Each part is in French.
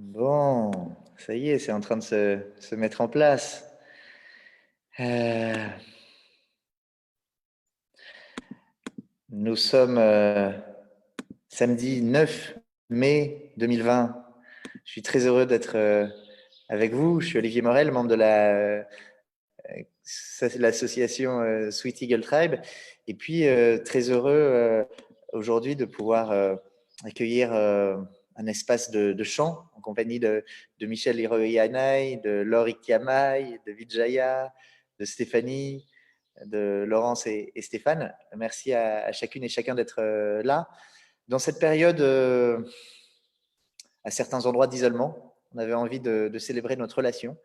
Bon, ça y est, c'est en train de se mettre en place. Euh, nous sommes samedi 9 mai 2020. Je suis très heureux d'être avec vous. Je suis Olivier Morel, membre de l'association Sweet Eagle Tribe. Et puis, très heureux aujourd'hui de pouvoir accueillir un espace de chant en compagnie de Michel Hiroyanai, de Laure Kiamai, de Vijaya, de Stéphanie, de Laurence et Stéphane. Merci à chacune et chacun d'être là. Dans cette période, à certains endroits d'isolement, on avait envie de célébrer notre relation,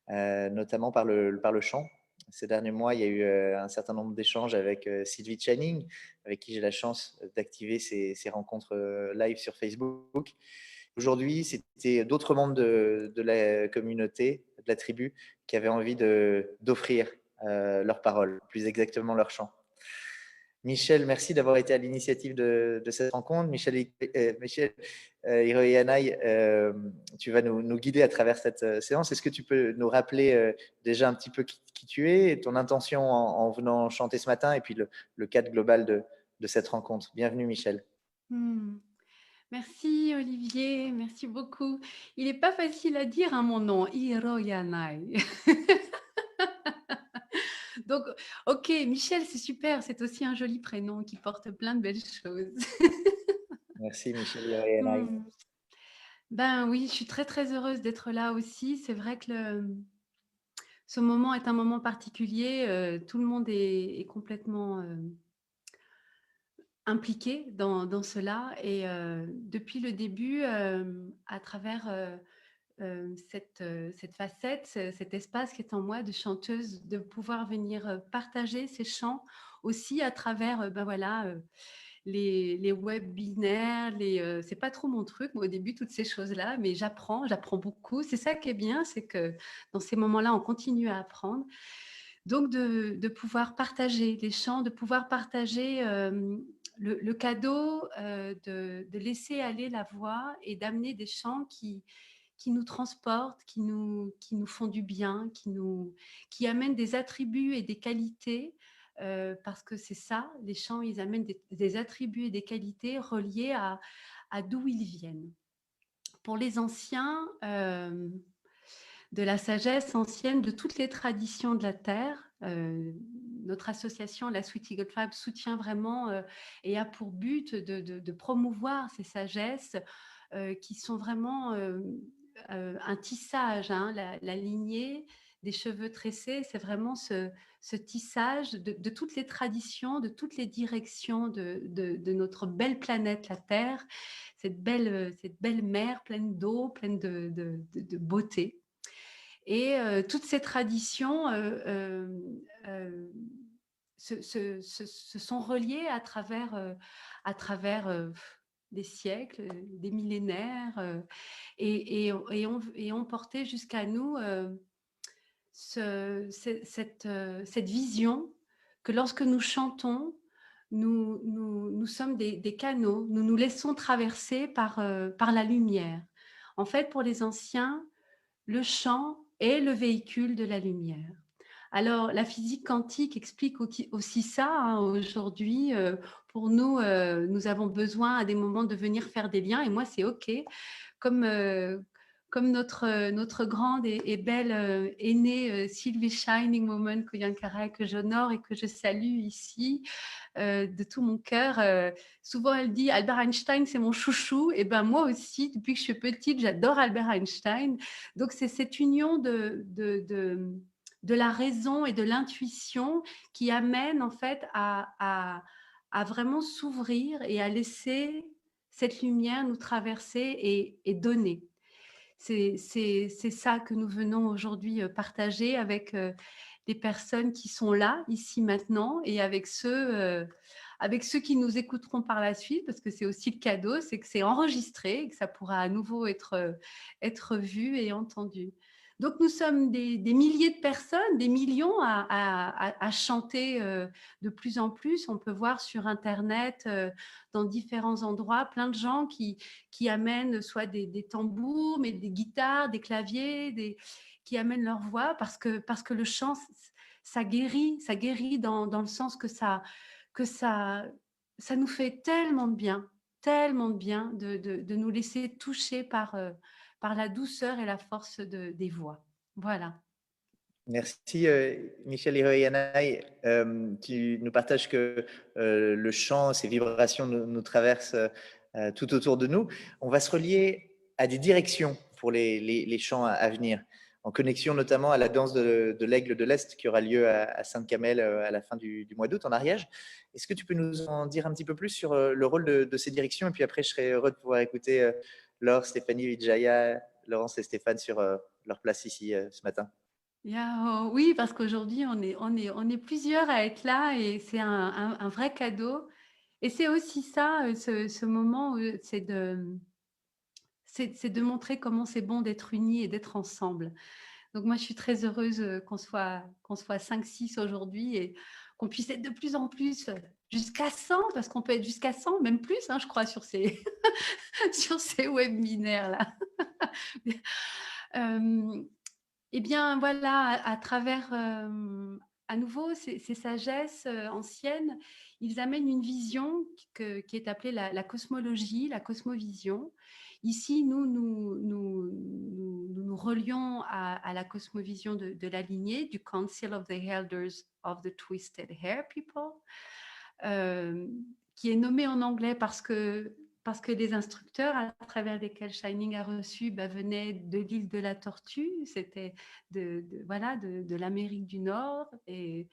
notamment par le chant. Ces derniers mois, il y a eu un certain nombre d'échanges avec Sylvie Channing, avec qui j'ai la chance d'activer ces rencontres live sur Facebook. Aujourd'hui, c'était d'autres membres de la communauté, de la tribu, qui avaient envie d'offrir leurs paroles, plus exactement leur chant. Michel, merci d'avoir été à l'initiative de cette rencontre. Michel Hiroyanai, tu vas nous guider à travers cette séance. Est-ce que tu peux nous rappeler déjà un petit peu qui tu es et ton intention en venant chanter ce matin et puis le cadre global de cette rencontre? Bienvenue, Michel. Hmm. Merci Olivier, merci beaucoup. Il n'est pas facile à dire mon nom, Hiroyanai. Donc, ok, Michel, c'est super, c'est aussi un joli prénom qui porte plein de belles choses. Merci, Michel Hiroyanai. Hmm. Ben oui, je suis très très heureuse d'être là aussi. C'est vrai que ce moment est un moment particulier. Tout le monde est complètement impliqué dans cela. Et depuis le début, à travers cette facette, cet espace qui est en moi de chanteuse, de pouvoir venir partager ces chants aussi à travers ben voilà, les webinaires, c'est pas trop mon truc, moi, au début, toutes ces choses-là, mais j'apprends beaucoup. C'est ça qui est bien, c'est que dans ces moments-là, on continue à apprendre. Donc, de pouvoir partager les chants, de pouvoir partager le cadeau de laisser aller la voix et d'amener des chants qui nous transportent, qui nous font du bien, qui amènent des attributs et des qualités, parce que c'est ça, les chants, ils amènent des attributs et des qualités reliés à d'où ils viennent. Pour les anciens, de la sagesse ancienne, de toutes les traditions de la Terre, notre association, la Sweet Eagle Tribe, soutient vraiment et a pour but de promouvoir ces sagesses qui sont vraiment un tissage, hein, la lignée des cheveux tressés, c'est vraiment ce tissage de toutes les traditions, de toutes les directions de notre belle planète, la Terre, cette belle mer pleine d'eau, pleine de beauté. Et toutes ces traditions se sont reliées à travers des siècles, des millénaires, et ont porté jusqu'à nous cette vision que lorsque nous chantons, nous sommes des canaux, nous nous laissons traverser par la lumière. En fait, pour les anciens, le chant est le véhicule de la lumière. Alors, la physique quantique explique aussi ça, hein, aujourd'hui. Pour nous, nous avons besoin à des moments de venir faire des liens, et moi, c'est OK. Comme, comme notre grande et belle aînée Sylvie Shining Woman Koyankara, que j'honore et que je salue ici de tout mon cœur. Souvent, elle dit Albert Einstein, c'est mon chouchou. Et ben moi aussi, depuis que je suis petite, j'adore Albert Einstein. Donc, c'est cette union de la raison et de l'intuition qui amène en fait à vraiment s'ouvrir et à laisser cette lumière nous traverser et donner. C'est ça que nous venons aujourd'hui partager avec les personnes qui sont là, ici, maintenant, et avec ceux qui nous écouteront par la suite, parce que c'est aussi le cadeau, c'est que c'est enregistré et que ça pourra à nouveau être vu et entendu. Donc, nous sommes des milliers de personnes, des millions à chanter de plus en plus. On peut voir sur Internet, dans différents endroits, plein de gens qui amènent soit des tambours, mais des guitares, des claviers, qui amènent leur voix parce que le chant, ça guérit dans le sens que ça nous fait tellement de bien de nous laisser toucher par la douceur et la force des voix. Voilà. Merci Michel Hiroyanai. Tu nous partages que le chant, ces vibrations nous traversent tout autour de nous. On va se relier à des directions pour les chants à venir, en connexion notamment à la danse de l'Aigle de l'Est qui aura lieu à Sainte-Camelle à la fin du mois d'août en Ariège. Est-ce que tu peux nous en dire un petit peu plus sur le rôle de ces directions? Et puis après, je serais heureux de pouvoir écouter Laure, Stéphanie, Vijaya, Laurence et Stéphane sur leur place ici ce matin. Oui, parce qu'aujourd'hui, on est plusieurs à être là et c'est un vrai cadeau. Et c'est aussi ça, ce moment, c'est de montrer comment c'est bon d'être unis et d'être ensemble. Donc moi, je suis très heureuse qu'on soit 5-6 aujourd'hui et qu'on puisse être de plus en plus jusqu'à 100, parce qu'on peut être jusqu'à 100, même plus, hein, je crois, sur ces, sur ces webinaires-là. Euh, eh bien, voilà, à travers, à nouveau, ces sagesses anciennes, ils amènent une vision qui est appelée la cosmologie, la cosmovision. Ici, nous relions à la cosmovision de la lignée du Council of the Elders of the Twisted Hair People, qui est nommé en anglais parce que les instructeurs à travers lesquels Shining a reçu venaient de l'île de la Tortue, c'était de l'Amérique du Nord et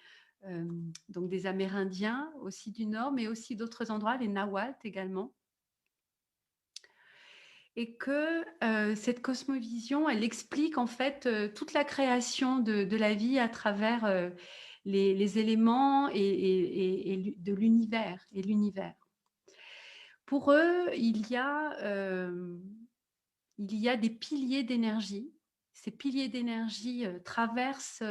donc des Amérindiens aussi du Nord, mais aussi d'autres endroits, les Nahuatl également. Et que cette cosmovision, elle explique en fait toute la création de la vie à travers les éléments et de l'univers et l'univers. Pour eux, il y a des piliers d'énergie. Ces piliers d'énergie traversent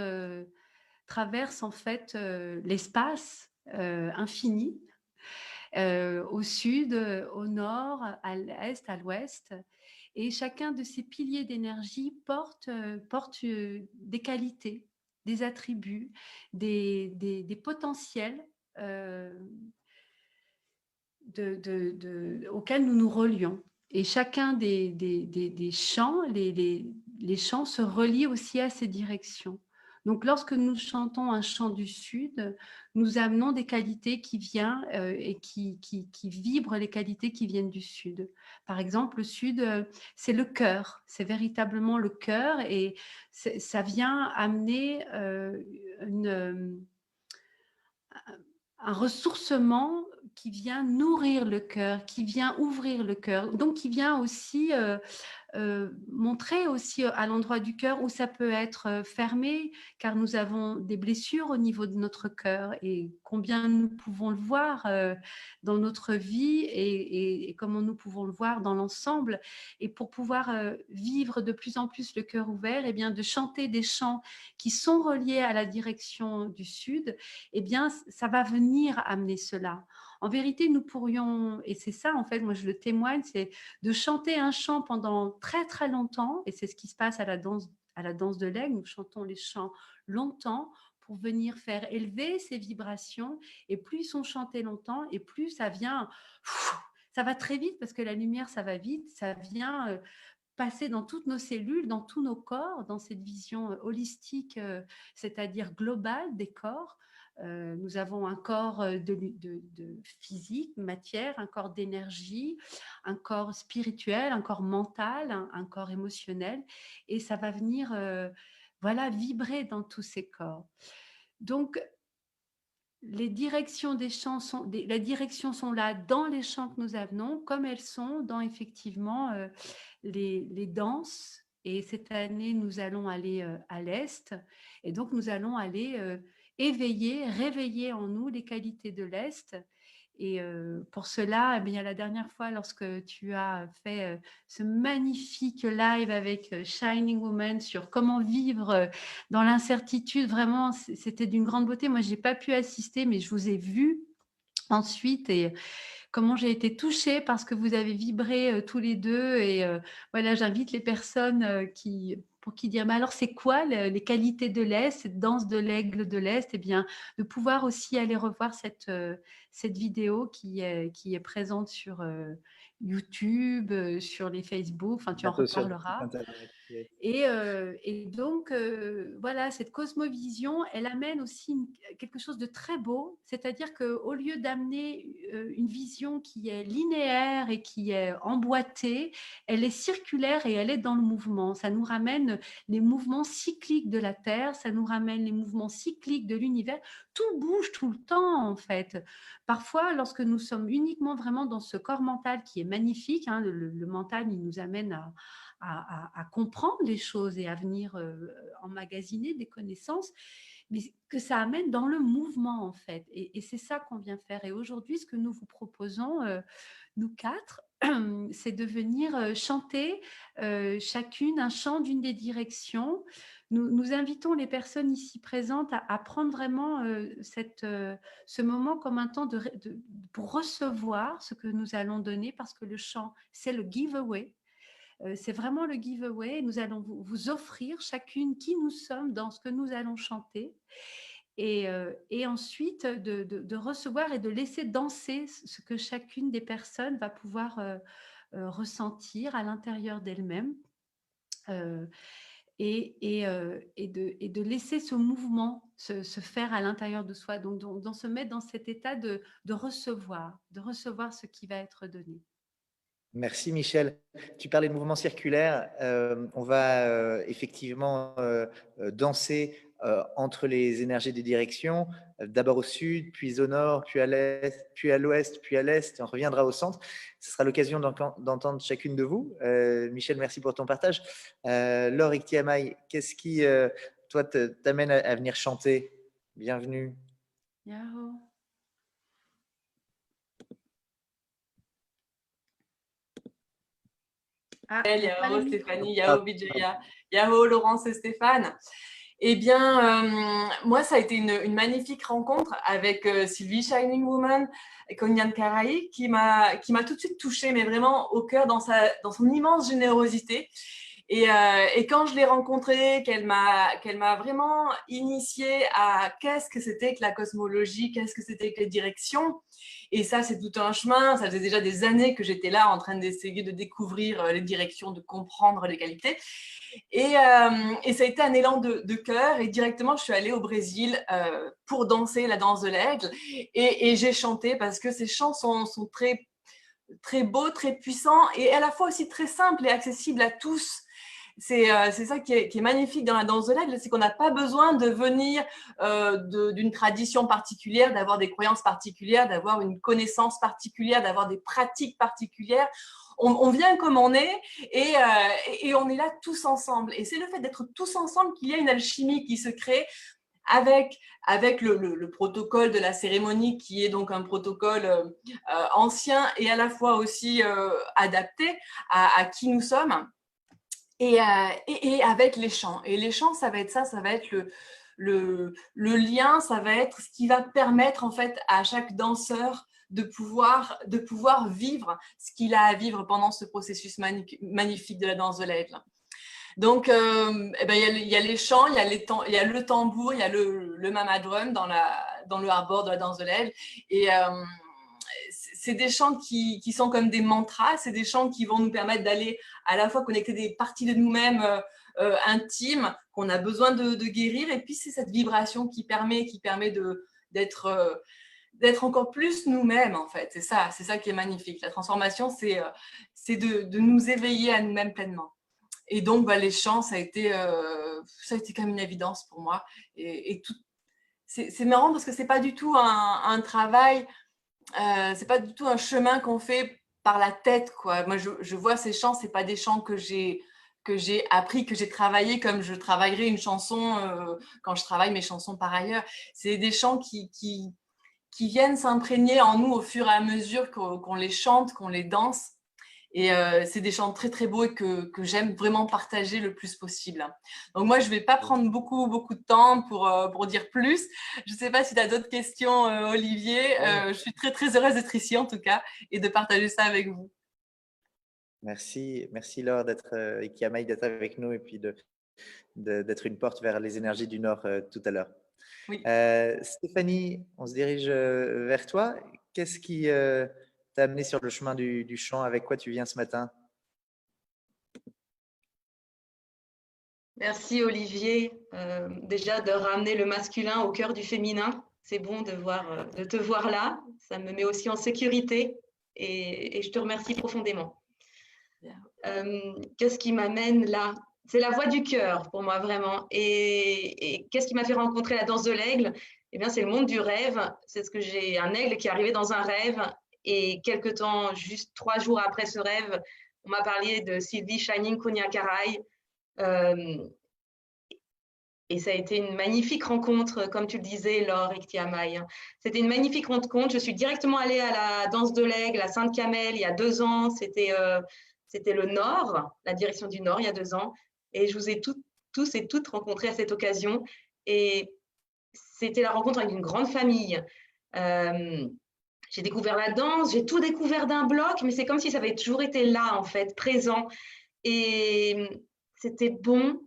en fait l'espace infini, au sud, au nord, à l'est, à l'ouest. Et chacun de ces piliers d'énergie porte des qualités, des attributs, des potentiels auxquels nous nous relions. Et chacun des champs, les champs se relient aussi à ces directions. Donc, lorsque nous chantons un chant du Sud, nous amenons des qualités qui viennent et qui vibrent les qualités qui viennent du Sud. Par exemple, le Sud, c'est le cœur, c'est véritablement le cœur et ça vient amener un ressourcement qui vient nourrir le cœur, qui vient ouvrir le cœur, donc qui vient aussi montrer aussi à l'endroit du cœur où ça peut être fermé, car nous avons des blessures au niveau de notre cœur et combien nous pouvons le voir dans notre vie et comment nous pouvons le voir dans l'ensemble. Et pour pouvoir vivre de plus en plus le cœur ouvert, et bien de chanter des chants qui sont reliés à la direction du Sud, et bien ça va venir amener cela. En vérité, nous pourrions, et c'est ça en fait, moi je le témoigne, c'est de chanter un chant pendant très très longtemps, et c'est ce qui se passe à la danse de l'aigle, nous chantons les chants longtemps pour venir faire élever ces vibrations, et plus ils sont chantés longtemps, et plus ça vient, ça va très vite parce que la lumière ça va vite, ça vient passer dans toutes nos cellules, dans tous nos corps, dans cette vision holistique, c'est-à-dire globale des corps. Nous avons un corps de physique, matière, un corps d'énergie, un corps spirituel, un corps mental, un corps émotionnel, et ça va venir vibrer dans tous ces corps. Donc, les directions des chants les directions sont là dans les chants que nous avons, comme elles sont dans effectivement les danses. Et cette année, nous allons aller à l'Est. Et donc, nous allons aller éveiller, réveiller en nous les qualités de l'Est Et pour cela, eh bien, la dernière fois, lorsque tu as fait ce magnifique live avec Shining Woman sur comment vivre dans l'incertitude, vraiment, c'était d'une grande beauté. Moi, je n'ai pas pu assister, mais je vous ai vu ensuite et comment j'ai été touchée parce que vous avez vibré tous les deux. Et voilà, j'invite les personnes pour qui dire, mais alors c'est quoi les qualités de l'Est, cette danse de l'aigle de l'Est? Eh bien, de pouvoir aussi aller revoir cette vidéo qui est présente sur YouTube, sur les Facebook, enfin tu en Bientôt sur le site reparleras. internet. Yes. Et donc, voilà, cette cosmovision, elle amène aussi quelque chose de très beau, c'est-à-dire qu'au lieu d'amener une vision qui est linéaire et qui est emboîtée, elle est circulaire et elle est dans le mouvement. Ça nous ramène les mouvements cycliques de la Terre, ça nous ramène les mouvements cycliques de l'univers. Tout bouge tout le temps, en fait. Parfois, lorsque nous sommes uniquement vraiment dans ce corps mental qui est magnifique, hein, le mental, il nous amène à comprendre les choses et à venir emmagasiner des connaissances, mais que ça amène dans le mouvement, en fait. Et c'est ça qu'on vient faire. Et aujourd'hui, ce que nous vous proposons, nous quatre, c'est de venir chanter chacune un chant d'une des directions. Nous invitons les personnes ici présentes à prendre vraiment ce moment comme un temps pour recevoir ce que nous allons donner, parce que le chant, c'est le giveaway. C'est vraiment le giveaway. Nous allons vous offrir chacune qui nous sommes dans ce que nous allons chanter. Et ensuite, de recevoir et de laisser danser ce que chacune des personnes va pouvoir ressentir à l'intérieur d'elle-même. Et de laisser ce mouvement se faire à l'intérieur de soi. Donc, se mettre dans cet état de recevoir ce qui va être donné. Merci Michel. Tu parlais de mouvement circulaire. On va effectivement danser entre les énergies des directions, d'abord au sud, puis au nord, puis à l'est, puis à l'ouest, puis à l'est, et on reviendra au centre. Ce sera l'occasion d'entendre chacune de vous. Michel, merci pour ton partage. Laure Iktiamai, qu'est-ce qui, toi, t'amène à venir chanter? Bienvenue. Yahoo. Yahoo Stéphanie, Yahoo Vijaya, Yahoo Laurence et Stéphane. Eh bien, moi, ça a été une magnifique rencontre avec Sylvie Shining Woman et Konyan Karai qui m'a tout de suite touchée, mais vraiment au cœur dans son immense générosité. Et quand je l'ai rencontrée, qu'elle m'a vraiment initiée à qu'est-ce que c'était que la cosmologie, qu'est-ce que c'était que les directions. Et ça, c'est tout un chemin. Ça faisait déjà des années que j'étais là en train d'essayer de découvrir les directions, de comprendre les qualités. Et ça a été un élan de cœur. Et directement, je suis allée au Brésil pour danser la danse de l'aigle. Et j'ai chanté parce que ces chants sont très, très beaux, très puissants et à la fois aussi très simples et accessibles à tous. C'est ça qui est magnifique dans la danse de l'aigle, c'est qu'on n'a pas besoin de venir d'une tradition particulière, d'avoir des croyances particulières, d'avoir une connaissance particulière, d'avoir des pratiques particulières. On vient comme on est et on est là tous ensemble. Et c'est le fait d'être tous ensemble qu'il y a une alchimie qui se crée avec le protocole de la cérémonie qui est donc un protocole ancien et à la fois aussi adapté à qui nous sommes. Et avec les chants. Et les chants, ça va être ça, ça va être le lien, ça va être ce qui va permettre en fait à chaque danseur de pouvoir vivre ce qu'il a à vivre pendant ce processus magnifique de la danse de l'aigle. Donc, il y a les chants, il y a le tambour, il y a le mama drum dans le hardboard de la danse de l'aigle. Et c'est des chants qui sont comme des mantras, c'est des chants qui vont nous permettre d'aller à la fois connecter des parties de nous-mêmes intimes qu'on a besoin de guérir, et puis c'est cette vibration qui permet d'être encore plus nous-mêmes en fait. C'est ça qui est magnifique. La transformation, c'est de nous éveiller à nous-mêmes pleinement. Et donc, les chants, ça a été quand même une évidence pour moi. Et tout, c'est marrant parce que c'est pas du tout un travail. C'est pas du tout un chemin qu'on fait par la tête, quoi. Moi, je vois ces chants, c'est pas des chants que j'ai appris, que j'ai travaillé comme je travaillerais une chanson quand je travaille mes chansons par ailleurs. C'est des chants qui qui viennent s'imprégner en nous au fur et à mesure qu'on les chante, qu'on les danse. Et c'est des chants très, très beaux et que j'aime vraiment partager le plus possible. Donc moi, je ne vais pas prendre beaucoup de temps pour dire plus. Je ne sais pas si tu as d'autres questions, Olivier. Je suis très, très heureuse d'être ici, en tout cas, et de partager ça avec vous. Merci Laure et Kiamai d'être avec nous et puis d'être une porte vers les énergies du Nord tout à l'heure. Oui. Stéphanie, on se dirige vers toi. Qu'est-ce qui t'a amené sur le chemin du chant? Avec quoi tu viens ce matin? Merci Olivier, déjà de ramener le masculin au cœur du féminin. C'est bon de te voir là. Ça me met aussi en sécurité et je te remercie profondément. Qu'est-ce qui m'amène là? C'est la voix du cœur pour moi vraiment. Et qu'est-ce qui m'a fait rencontrer la danse de l'aigle? Eh bien, c'est le monde du rêve. C'est ce que j'ai un aigle qui est arrivé dans un rêve. Et quelque temps, juste 3 jours après ce rêve, on m'a parlé de Sylvie Shining Kuniakarai. Et ça a été une magnifique rencontre, comme tu le disais, Laure et Kiamai. C'était une magnifique rencontre. Je suis directement allée à la danse de l'aigle à Sainte-Camelle il y a 2 ans. C'était le Nord, la direction du Nord, il y a 2 ans. Et je vous ai tous et toutes rencontrés à cette occasion. Et c'était la rencontre avec une grande famille. J'ai découvert la danse, j'ai tout découvert d'un bloc, mais c'est comme si ça avait toujours été là, en fait, présent. Et c'était bon,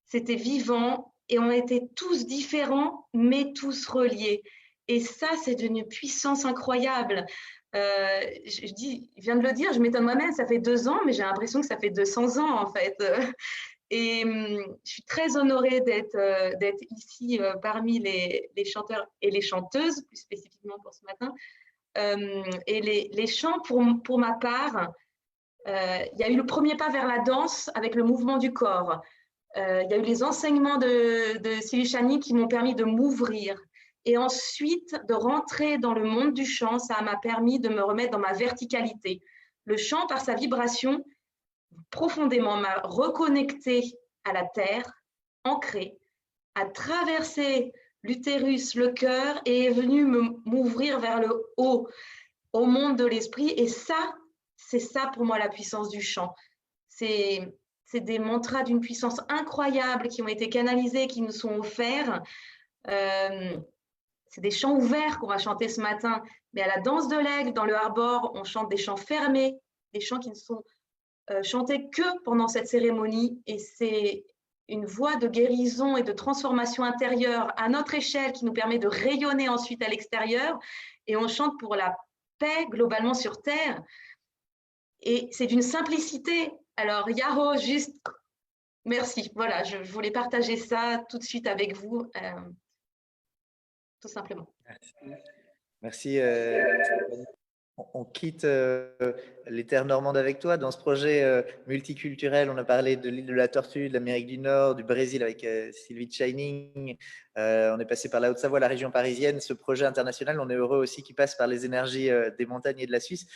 c'était vivant, et on était tous différents, mais tous reliés. Et ça, c'est d'une puissance incroyable. Je viens de le dire, je m'étonne moi-même, ça fait 2 ans, mais j'ai l'impression que ça fait 200 ans, en fait. Et je suis très honorée d'être ici parmi les chanteurs et les chanteuses, plus spécifiquement pour ce matin. Et les chants, pour ma part, il y a eu le premier pas vers la danse avec le mouvement du corps. Il y a eu les enseignements de Sylvie Chani qui m'ont permis de m'ouvrir. Et ensuite, de rentrer dans le monde du chant, ça m'a permis de me remettre dans ma verticalité. Le chant, par sa vibration, profondément m'a reconnecté à la terre, ancrée, a traversé l'utérus, le cœur et est venu m'ouvrir vers le haut, au monde de l'esprit. Et ça, c'est ça pour moi la puissance du chant. C'est des mantras d'une puissance incroyable qui ont été canalisés, qui nous sont offerts. C'est des chants ouverts qu'on va chanter ce matin. Mais à la danse de l'aigle, dans le Harbor, on chante des chants fermés, des chants qui ne sont chantés que pendant cette cérémonie. Et c'est une voie de guérison et de transformation intérieure à notre échelle qui nous permet de rayonner ensuite à l'extérieur. Et on chante pour la paix globalement sur Terre. Et c'est d'une simplicité. Alors, Yahoo, juste merci. Voilà, je voulais partager ça tout de suite avec vous, tout simplement. Merci. On quitte les terres normandes avec toi. Dans ce projet multiculturel, on a parlé de l'île de la Tortue, de l'Amérique du Nord, du Brésil avec Sylvie Shining. On est passé par la Haute-Savoie, la région parisienne. Ce projet international, on est heureux aussi qu'il passe par les énergies des montagnes et de la Suisse.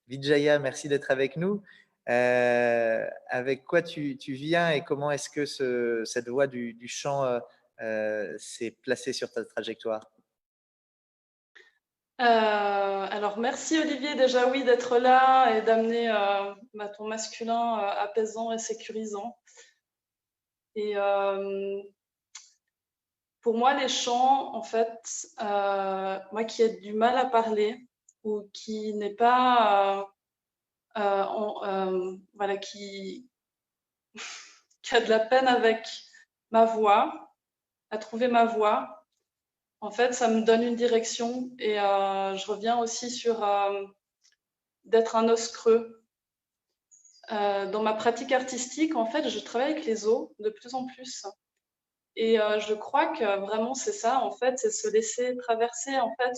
Vijaya, merci d'être avec nous. Avec quoi tu viens et comment est-ce que cette voie du chant s'est placée sur ta trajectoire? Alors merci Olivier déjà d'être là et d'amener ton masculin apaisant et sécurisant. Et pour moi les chants, en fait, moi qui ai du mal à parler ou qui n'est pas voilà, qui a de la peine avec ma voix, à trouver ma voix, en fait, ça me donne une direction et je reviens aussi sur d'être un os creux. Dans ma pratique artistique, en fait, je travaille avec les os de plus en plus. Et je crois que vraiment, c'est ça, en fait, c'est se laisser traverser, en fait,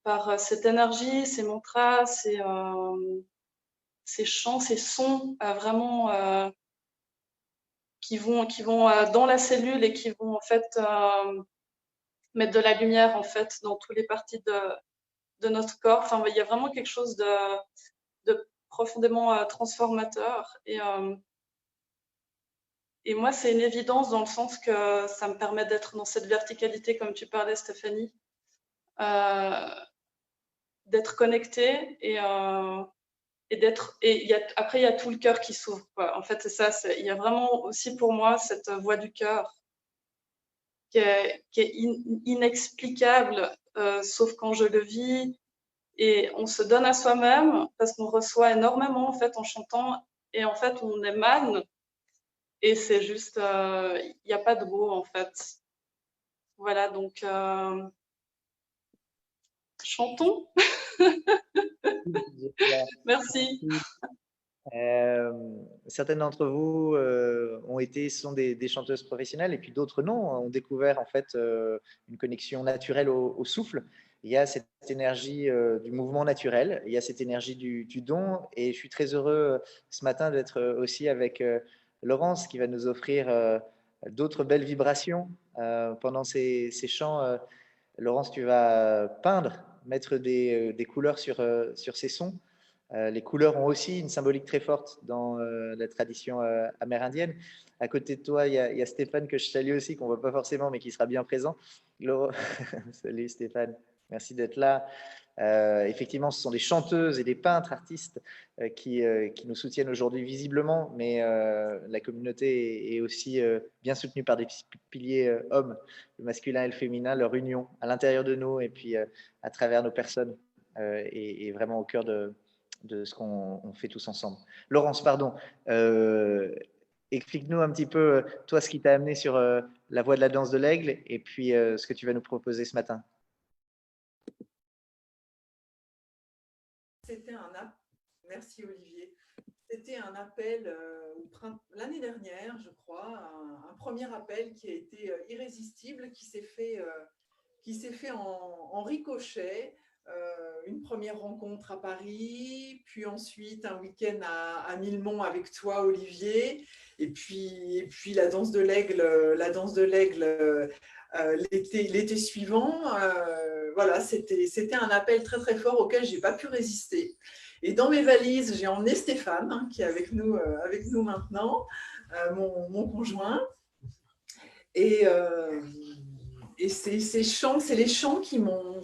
par cette énergie, ces mantras, ces chants, ces sons vraiment qui vont dans la cellule et qui vont en fait mettre de la lumière en fait dans toutes les parties de notre corps. Enfin, il y a vraiment quelque chose de profondément transformateur. Et moi, c'est une évidence dans le sens que ça me permet d'être dans cette verticalité, comme tu parlais, Stéphanie. d'être connecté après, il y a tout le cœur qui s'ouvre. En fait, c'est ça. Il y a vraiment aussi pour moi cette voix du cœur qui est inexplicable, sauf quand je le vis. Et on se donne à soi-même parce qu'on reçoit énormément en fait en chantant. Et en fait, on émane. Et c'est juste, il n'y a pas de mots en fait. Voilà, donc chantons. Merci. Certaines d'entre vous sont des chanteuses professionnelles et puis d'autres non, ont découvert en fait une connexion naturelle au souffle. Il y a cette énergie du mouvement naturel, il y a cette énergie du don et je suis très heureux ce matin d'être aussi avec Laurence qui va nous offrir d'autres belles vibrations pendant ces chants. Laurence, tu vas peindre, mettre des couleurs sur ces sons. Les couleurs ont aussi une symbolique très forte dans la tradition amérindienne. À côté de toi, il y a Stéphane que je salue aussi, qu'on ne voit pas forcément, mais qui sera bien présent. Salut Stéphane, merci d'être là. Effectivement, ce sont des chanteuses et des peintres artistes qui nous soutiennent aujourd'hui visiblement, mais la communauté est aussi bien soutenue par des piliers hommes, le masculin et le féminin, leur union à l'intérieur de nous et puis à travers nos personnes est vraiment au cœur de ce qu'on fait tous ensemble. Laurence, pardon, explique-nous un petit peu, toi, ce qui t'a amené sur la voie de la danse de l'aigle et puis ce que tu vas nous proposer ce matin. Merci Olivier. C'était un appel l'année dernière, je crois, un premier appel qui a été irrésistible, qui s'est fait en ricochet. Une première rencontre à Paris, puis ensuite un week-end à Millemont avec toi, Olivier, et puis la danse de l'aigle l'été suivant. Voilà, c'était un appel très très fort auquel j'ai pas pu résister. Et dans mes valises, j'ai emmené Stéphane, qui est avec nous maintenant, mon conjoint. Et ces chants, c'est les chants qui m'ont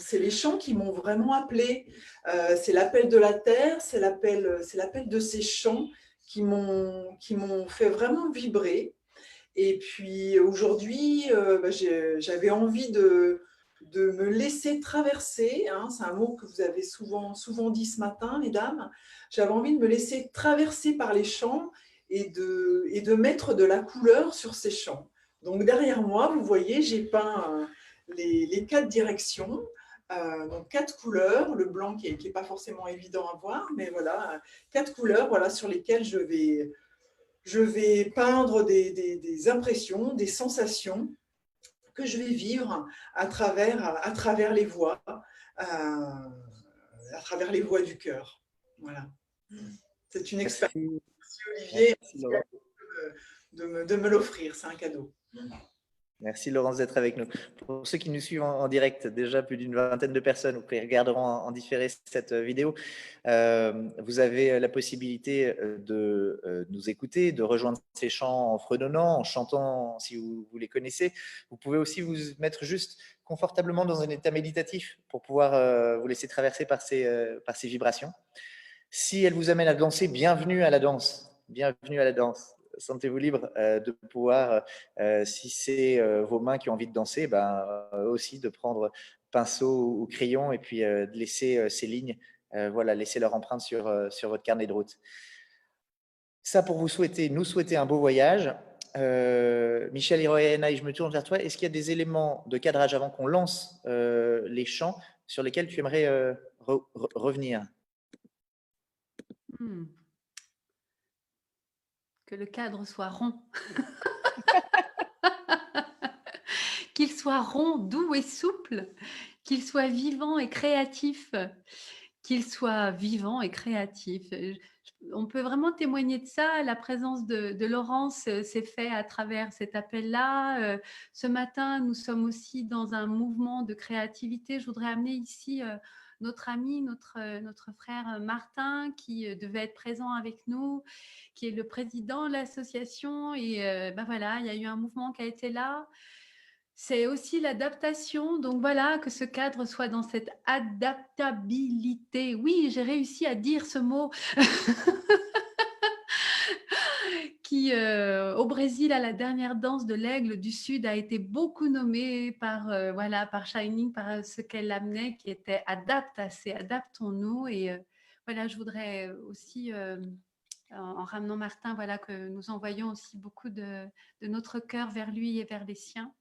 vraiment appelé. C'est l'appel de la terre, c'est l'appel de ces chants qui m'ont fait vraiment vibrer. Et puis aujourd'hui, j'avais envie de me laisser traverser. Hein, c'est un mot que vous avez souvent dit ce matin, mesdames. J'avais envie de me laisser traverser par les chants et de mettre de la couleur sur ces chants. Donc derrière moi, vous voyez, j'ai peint les 4 directions, donc 4 couleurs, le blanc qui n'est pas forcément évident à voir, mais voilà, 4 couleurs voilà, sur lesquelles je vais peindre des impressions, des sensations que je vais vivre à travers les voix, à travers les voix du cœur. Voilà. C'est une expérience. Merci Olivier. Merci de me l'offrir, c'est un cadeau. Merci Laurence d'être avec nous. Pour ceux qui nous suivent en direct, déjà plus d'une vingtaine de personnes, ou qui regarderont en différé cette vidéo, vous avez la possibilité de nous écouter, de rejoindre ces chants en fredonnant, en chantant si vous les connaissez. Vous pouvez aussi vous mettre juste confortablement dans un état méditatif pour pouvoir vous laisser traverser par ces vibrations. Si elles vous amènent à danser, bienvenue à la danse. Bienvenue à la danse. Sentez-vous libre de pouvoir, si c'est vos mains qui ont envie de danser, aussi de prendre pinceau ou crayon et puis de laisser ces lignes, laisser leur empreinte sur votre carnet de route. Ça pour nous souhaiter un beau voyage. Michel Hiroyana, je me tourne vers toi. Est-ce qu'il y a des éléments de cadrage avant qu'on lance les chants sur lesquels tu aimerais revenir? Que le cadre soit rond. Qu'il soit rond, doux et souple, qu'il soit vivant et créatif, qu'il soit vivant et créatif. On peut vraiment témoigner de ça. La présence de Laurence s'est faite à travers cet appel-là. Ce matin, nous sommes aussi dans un mouvement de créativité. Je voudrais amener ici notre ami, notre frère Martin, qui devait être présent avec nous, qui est le président de l'association. Et voilà, il y a eu un mouvement qui a été là. C'est aussi l'adaptation. Donc voilà, que ce cadre soit dans cette adaptabilité. Oui, j'ai réussi à dire ce mot. Qui, au Brésil, à la dernière danse de l'Aigle du Sud, a été beaucoup nommée par, voilà, par Shining, par ce qu'elle amenait, qui était adaptons-nous. Et voilà, je voudrais aussi, en ramenant Martin, voilà, que nous envoyons aussi beaucoup de notre cœur vers lui et vers les siens.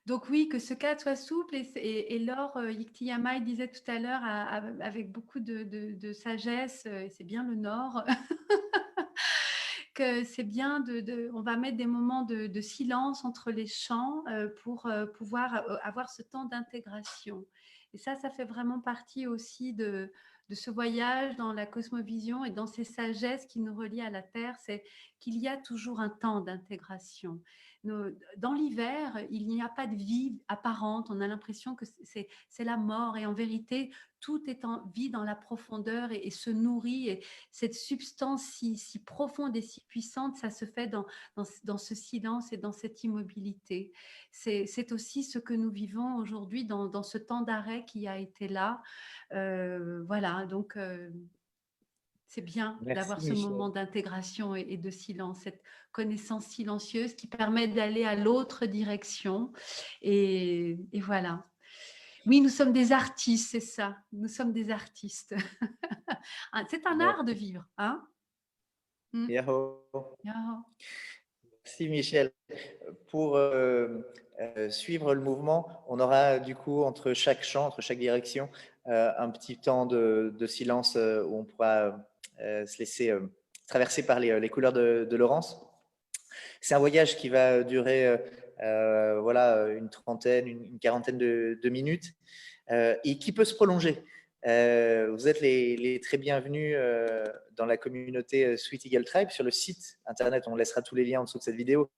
Donc oui, que ce cadre soit souple. Et Laure Yictiyamai disait tout à l'heure, avec beaucoup de sagesse, et c'est bien le Nord, que c'est bien on va mettre des moments de silence entre les chants pour pouvoir avoir ce temps d'intégration. Et ça fait vraiment partie aussi de ce voyage dans la cosmovision et dans ces sagesses qui nous relient à la Terre, c'est qu'il y a toujours un temps d'intégration. Dans l'hiver, il n'y a pas de vie apparente, on a l'impression que c'est la mort, et en vérité, tout est en vie dans la profondeur et se nourrit, et cette substance si profonde et si puissante, ça se fait dans ce silence et dans cette immobilité. C'est aussi ce que nous vivons aujourd'hui dans ce temps d'arrêt qui a été là. Voilà, donc c'est bien d'avoir ce moment d'intégration et de silence, cette connaissance silencieuse qui permet d'aller à l'autre direction. Et voilà. Oui, nous sommes des artistes, c'est ça. Nous sommes des artistes. C'est un art de vivre, hein? Yahoo. Yahoo. Merci Michel. Pour suivre le mouvement, on aura du coup entre chaque chant, entre chaque direction, un petit temps de silence où on pourra se laisser traverser par les couleurs de Laurence. C'est un voyage qui va durer voilà, une trentaine, une quarantaine de minutes et qui peut se prolonger. Vous êtes les très bienvenus dans la communauté Sweet Eagle Tribe sur le site internet. On laissera tous les liens en dessous de cette vidéo.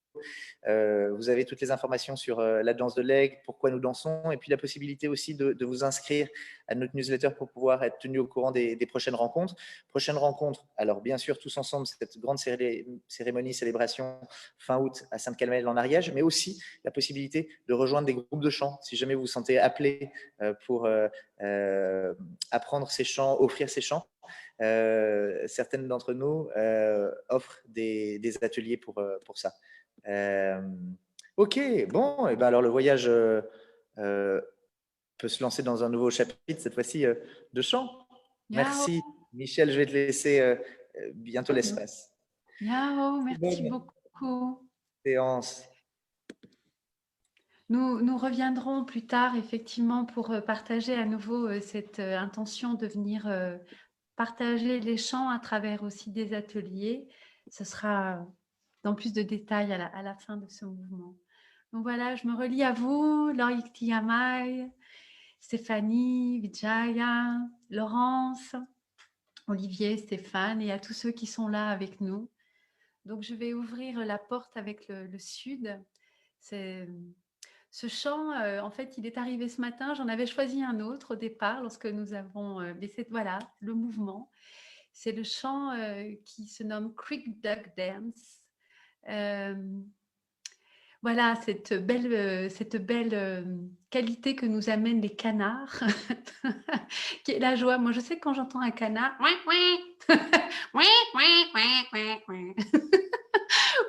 Vous avez toutes les informations sur la danse de l'aigle, pourquoi nous dansons, et puis la possibilité aussi de vous inscrire à notre newsletter pour pouvoir être tenu au courant des prochaines rencontres. Prochaines rencontres, alors bien sûr, tous ensemble, cette grande cérémonie, célébration fin août à Sainte-Calmelle en Ariège, mais aussi la possibilité de rejoindre des groupes de chant. Si jamais vous vous sentez appelé pour apprendre ces chants, offrir ces chants, certaines d'entre nous offrent des ateliers pour ça. Ok, bon, et ben alors le voyage peut se lancer dans un nouveau chapitre, cette fois-ci de chant. Merci Michel, je vais te laisser bientôt l'espace. Yahoo, merci beaucoup. Séance. Nous reviendrons plus tard, effectivement, pour partager à nouveau cette intention de venir partager les chants à travers aussi des ateliers. Ce sera dans plus de détails à la fin de ce mouvement. Donc voilà, je me relie à vous, Laure Yictiyamai, Stéphanie, Vijaya, Laurence, Olivier, Stéphane, et à tous ceux qui sont là avec nous. Donc je vais ouvrir la porte avec le sud. Ce chant, en fait, il est arrivé ce matin. J'en avais choisi un autre au départ lorsque nous avons... mais c'est voilà, le mouvement. C'est le chant qui se nomme Creek Duck Dance. Voilà, cette belle qualité que nous amènent les canards, qui est la joie. Moi, je sais que quand j'entends un canard,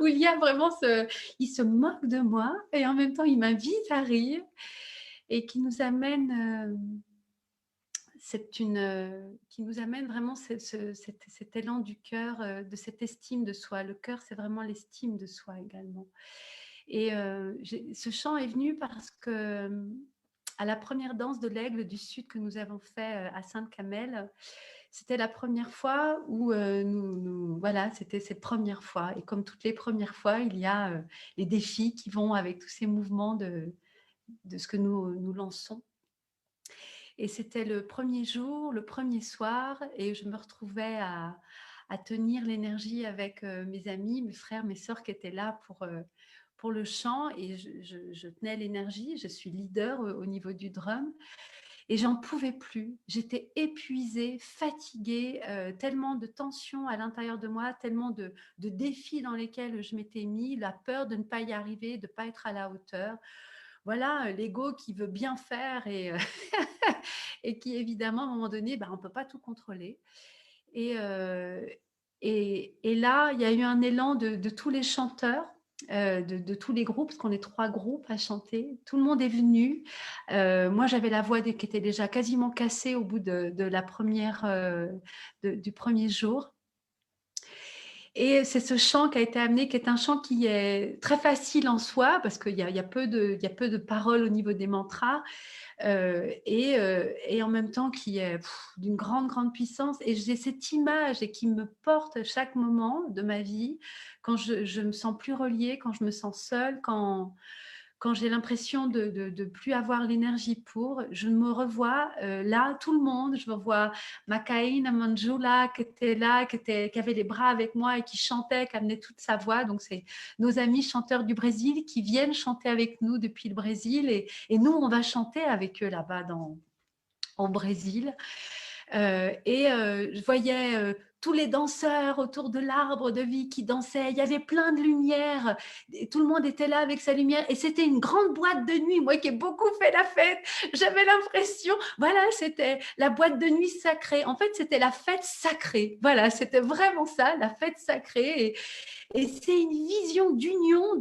où il y a vraiment il se moque de moi et en même temps, il m'invite à rire, et qui nous amène... qui nous amène vraiment cet élan du cœur, de cette estime de soi. Le cœur, c'est vraiment l'estime de soi également. Et ce chant est venu parce que à la première danse de l'Aigle du Sud que nous avons fait à Sainte-Camelle, c'était la première fois où voilà, c'était cette première fois. Et comme toutes les premières fois, il y a les défis qui vont avec tous ces mouvements de ce que nous lançons. Et c'était le premier jour, le premier soir, et je me retrouvais à tenir l'énergie avec mes amis, mes frères, mes sœurs qui étaient là pour le chant, et je tenais l'énergie. Je suis leader au niveau du drum, Et j'en pouvais plus. J'étais épuisée, fatiguée, tellement de tensions à l'intérieur de moi, tellement de défis dans lesquels je m'étais mis, la peur de ne pas y arriver, de ne pas être à la hauteur. Voilà, l'ego qui veut bien faire et, et qui, évidemment, à un moment donné, on ne peut pas tout contrôler. Et là, il y a eu un élan de tous les chanteurs, de tous les groupes, parce qu'on est 3 groupes à chanter. Tout le monde est venu. Moi, j'avais la voix qui était déjà quasiment cassée au bout de la première, du premier jour. Et c'est ce chant qui a été amené, qui est un chant qui est très facile en soi, parce qu'il y a peu de paroles au niveau des mantras, et en même temps qui est d'une grande, grande puissance. Et j'ai cette image et qui me porte à chaque moment de ma vie, quand je me sens plus reliée, quand je me sens seule, quand j'ai l'impression de plus avoir l'énergie pour, je me revois là, tout le monde, je revois Macaïna Manjula qui était là, qui avait les bras avec moi et qui chantait, qui amenait toute sa voix. Donc, c'est nos amis chanteurs du Brésil qui viennent chanter avec nous depuis le Brésil, et nous, on va chanter avec eux là-bas au Brésil. Je voyais tous les danseurs autour de l'arbre de vie qui dansaient. Il y avait plein de lumière. Et tout le monde était là avec sa lumière. Et c'était une grande boîte de nuit. Moi qui ai beaucoup fait la fête, j'avais l'impression, voilà, c'était la boîte de nuit sacrée. En fait, c'était la fête sacrée. Voilà, c'était vraiment ça, la fête sacrée. Et c'est une vision d'union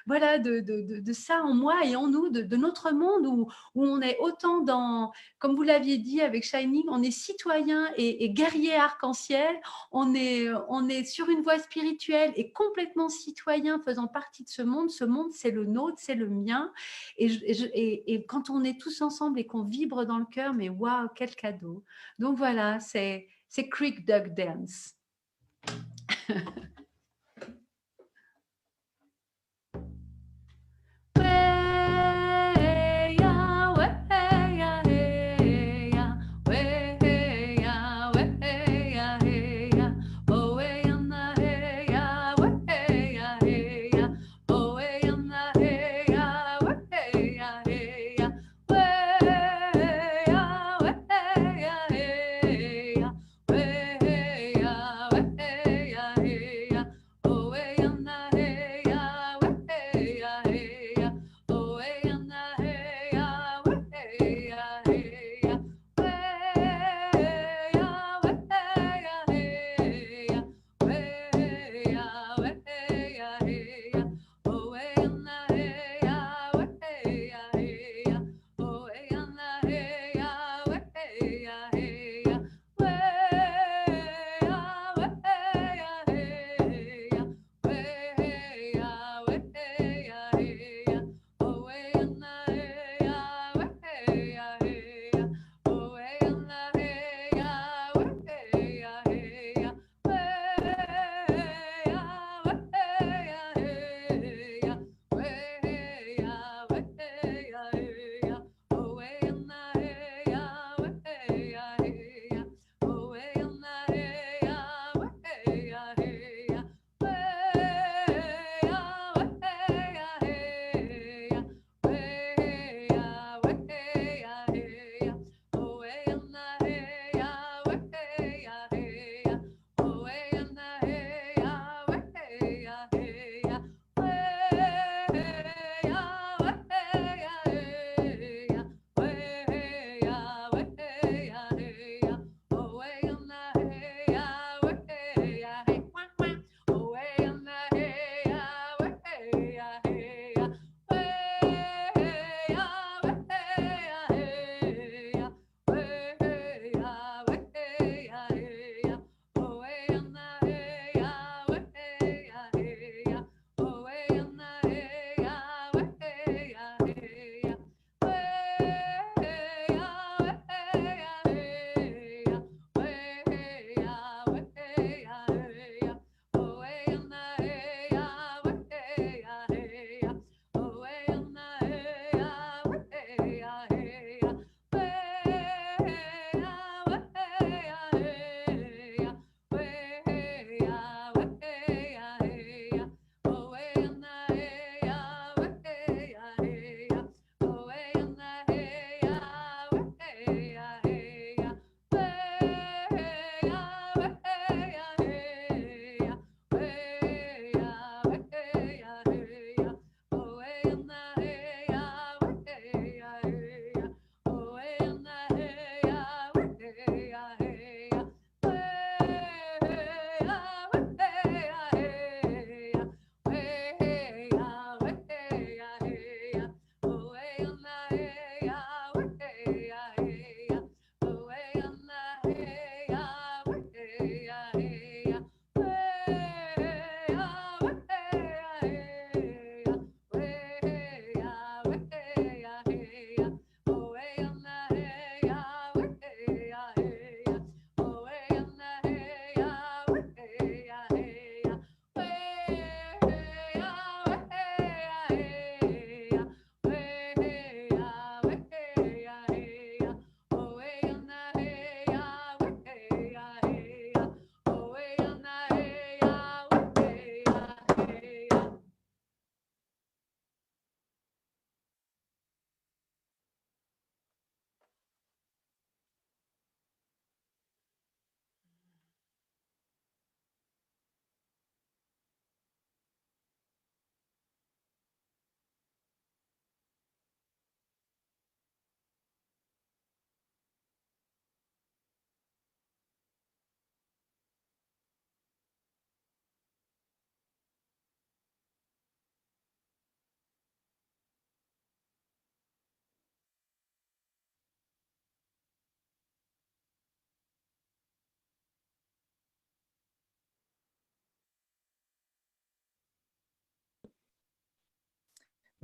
voilà, de ça en moi et en nous, de notre monde où on est autant dans, comme vous l'aviez dit avec Shining, on est citoyen et guerrier arc-en-ciel, on est sur une voie spirituelle et complètement citoyen faisant partie de ce monde, c'est le nôtre, c'est le mien, et quand on est tous ensemble et qu'on vibre dans le cœur, mais waouh, quel cadeau. Donc voilà, c'est Creek Dog Dance.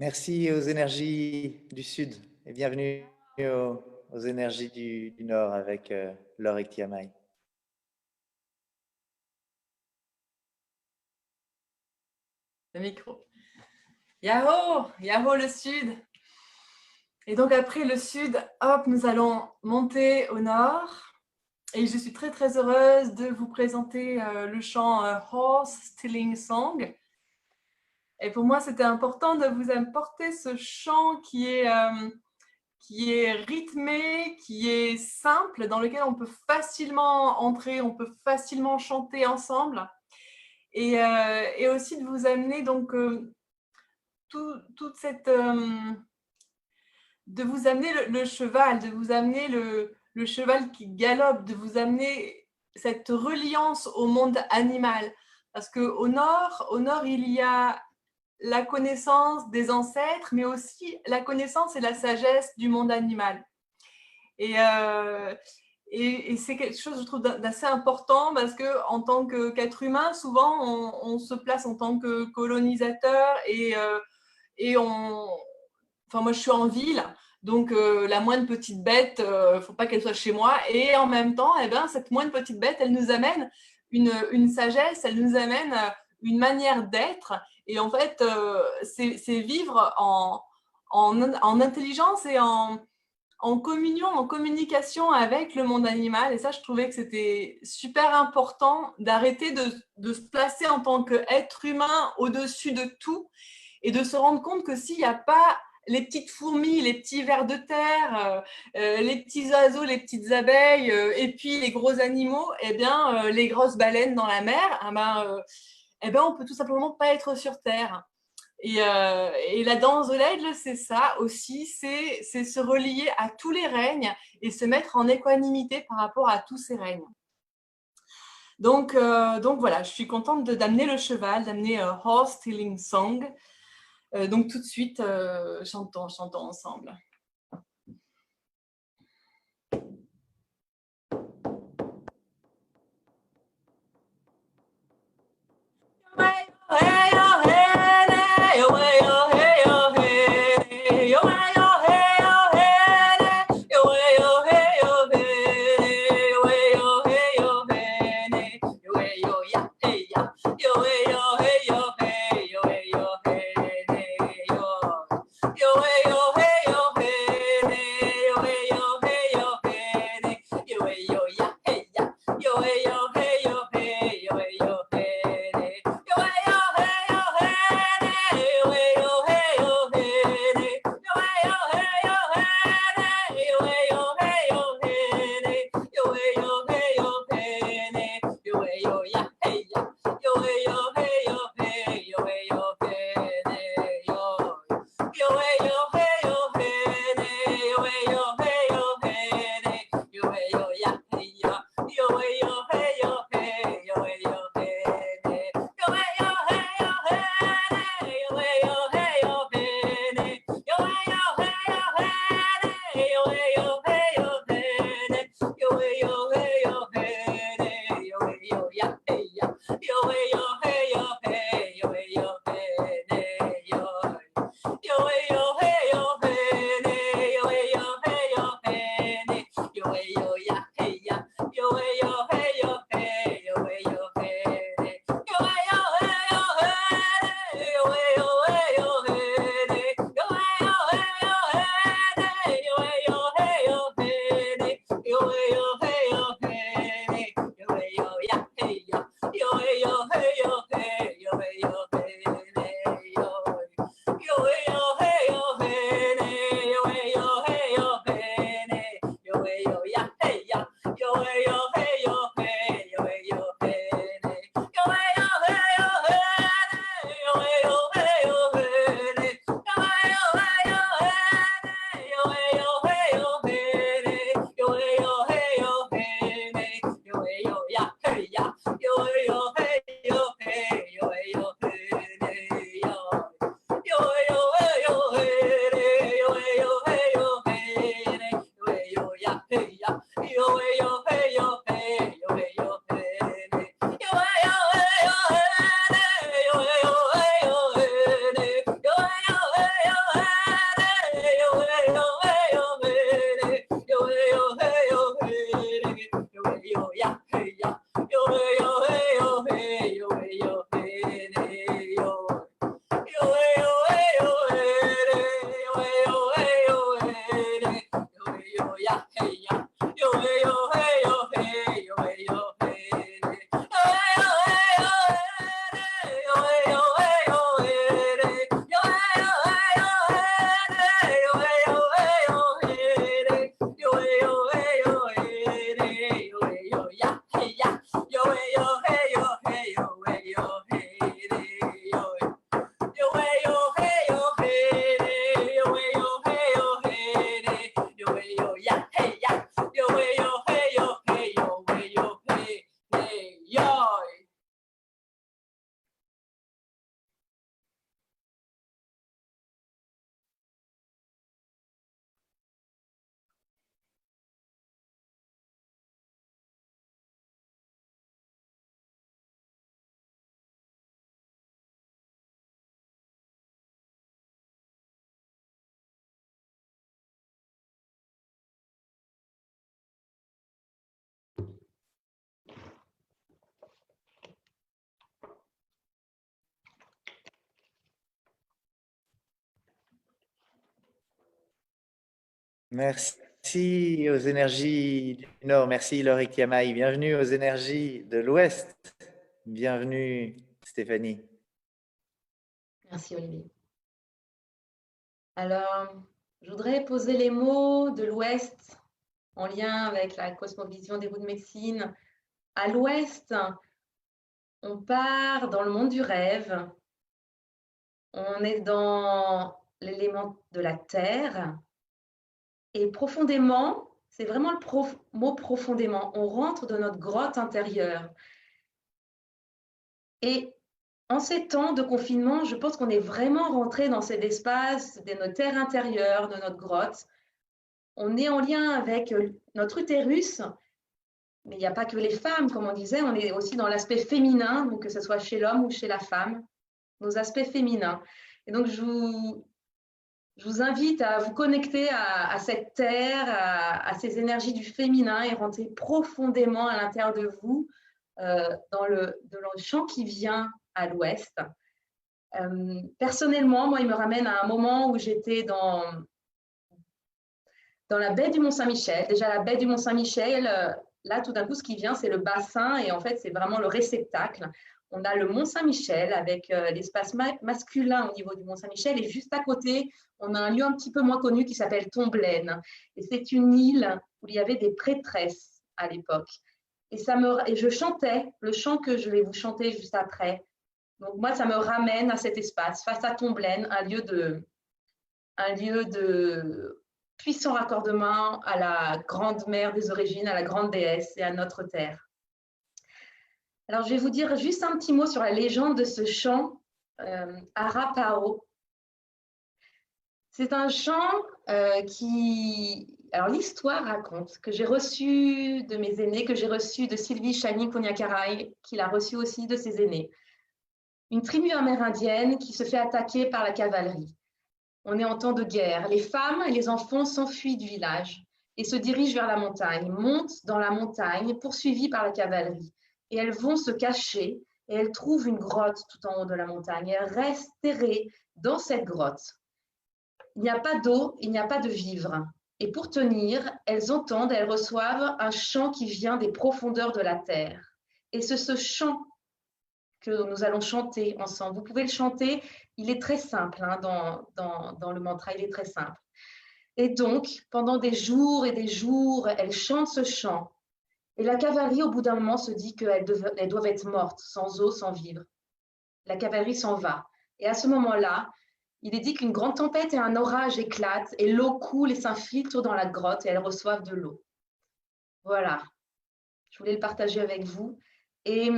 Merci aux énergies du Sud et bienvenue aux énergies du Nord avec Laure Ektiamai. Le micro. Yahoo, Yahoo le Sud. Et donc après le Sud, hop, nous allons monter au Nord. Et je suis très très heureuse de vous présenter le chant Horse Stealing Song. Et pour moi, c'était important de vous apporter ce chant qui est rythmé, qui est simple, dans lequel on peut facilement entrer, on peut facilement chanter ensemble. Et aussi de vous amener donc toute cette... de vous amener le cheval, de vous amener le cheval qui galope, de vous amener cette reliance au monde animal. Parce qu'au nord, il y a la connaissance des ancêtres, mais aussi la connaissance et la sagesse du monde animal. Et c'est quelque chose, je trouve, d'assez important parce qu'en tant qu'être humain, souvent, on se place en tant que colonisateur et enfin, moi, je suis en ville, donc la moindre petite bête, il ne faut pas qu'elle soit chez moi. Et en même temps, eh ben, cette moindre petite bête, elle nous amène une sagesse, elle nous amène une manière d'être. Et en fait, c'est vivre en intelligence et en communion, en communication avec le monde animal. Et ça, je trouvais que c'était super important d'arrêter de se placer en tant qu'être humain au-dessus de tout et de se rendre compte que s'il n'y a pas les petites fourmis, les petits vers de terre, les petits oiseaux, les petites abeilles, et puis les gros animaux, eh bien, les grosses baleines dans la mer, eh ben, on peut tout simplement pas être sur Terre. Et la danse de l'aigle, c'est ça aussi, c'est se relier à tous les règnes et se mettre en équanimité par rapport à tous ces règnes. Donc voilà, je suis contente d'amener le cheval, d'amener Horse Stealing Song. Donc tout de suite, chantons ensemble. Yo, hey, yo, hey, yo, hey. Merci aux énergies du Nord. Merci Laure Kiamaï. Bienvenue aux énergies de l'Ouest. Bienvenue Stéphanie. Merci Olivier. Alors, je voudrais poser les mots de l'Ouest en lien avec la cosmovision des Wu de médecine. À l'Ouest, on part dans le monde du rêve. On est dans l'élément de la terre. Et profondément, c'est vraiment le mot profondément, on rentre dans notre grotte intérieure. Et en ces temps de confinement, je pense qu'on est vraiment rentré dans cet espace de nos terres intérieures, de notre grotte. On est en lien avec notre utérus, mais il n'y a pas que les femmes, comme on disait, on est aussi dans l'aspect féminin, donc que ce soit chez l'homme ou chez la femme, nos aspects féminins. Et donc, je vous invite à vous connecter à cette terre, à ces énergies du féminin et rentrer profondément à l'intérieur de vous, dans le champ qui vient à l'ouest. Personnellement, moi, il me ramène à un moment où j'étais dans la baie du Mont-Saint-Michel. Déjà, la baie du Mont-Saint-Michel, là, tout d'un coup, ce qui vient, c'est le bassin et en fait, c'est vraiment le réceptacle. On a le Mont-Saint-Michel avec l'espace masculin au niveau du Mont-Saint-Michel et juste à côté, on a un lieu un petit peu moins connu qui s'appelle Tomblaine. Et c'est une île où il y avait des prêtresses à l'époque. Et je chantais le chant que je vais vous chanter juste après. Donc moi, ça me ramène à cet espace, face à Tomblaine, un lieu de puissant raccordement à la grande mère des origines, à la grande déesse et à notre terre. Alors, je vais vous dire juste un petit mot sur la légende de ce chant, Arapao. C'est un chant qui... Alors, l'histoire raconte que j'ai reçu de mes aînés, que j'ai reçu de Sylvie Channing-Konyakarai, qu'il a reçu aussi de ses aînés. Une tribu amérindienne qui se fait attaquer par la cavalerie. On est en temps de guerre. Les femmes et les enfants s'enfuient du village et se dirigent vers la montagne, montent dans la montagne poursuivies par la cavalerie. Et elles vont se cacher et elles trouvent une grotte tout en haut de la montagne. Et elles restent terrées dans cette grotte. Il n'y a pas d'eau, il n'y a pas de vivres. Et pour tenir, elles entendent, elles reçoivent un chant qui vient des profondeurs de la terre. Et c'est ce chant que nous allons chanter ensemble. Vous pouvez le chanter, il est très simple hein, dans le mantra, il est très simple. Et donc, pendant des jours et des jours, elles chantent ce chant. Et la cavalerie, au bout d'un moment, se dit qu'elles doivent être mortes, sans eau, sans vivre. La cavalerie s'en va. Et à ce moment-là, il est dit qu'une grande tempête et un orage éclatent, et l'eau coule et s'infiltre dans la grotte, et elles reçoivent de l'eau. Voilà. Je voulais le partager avec vous. Et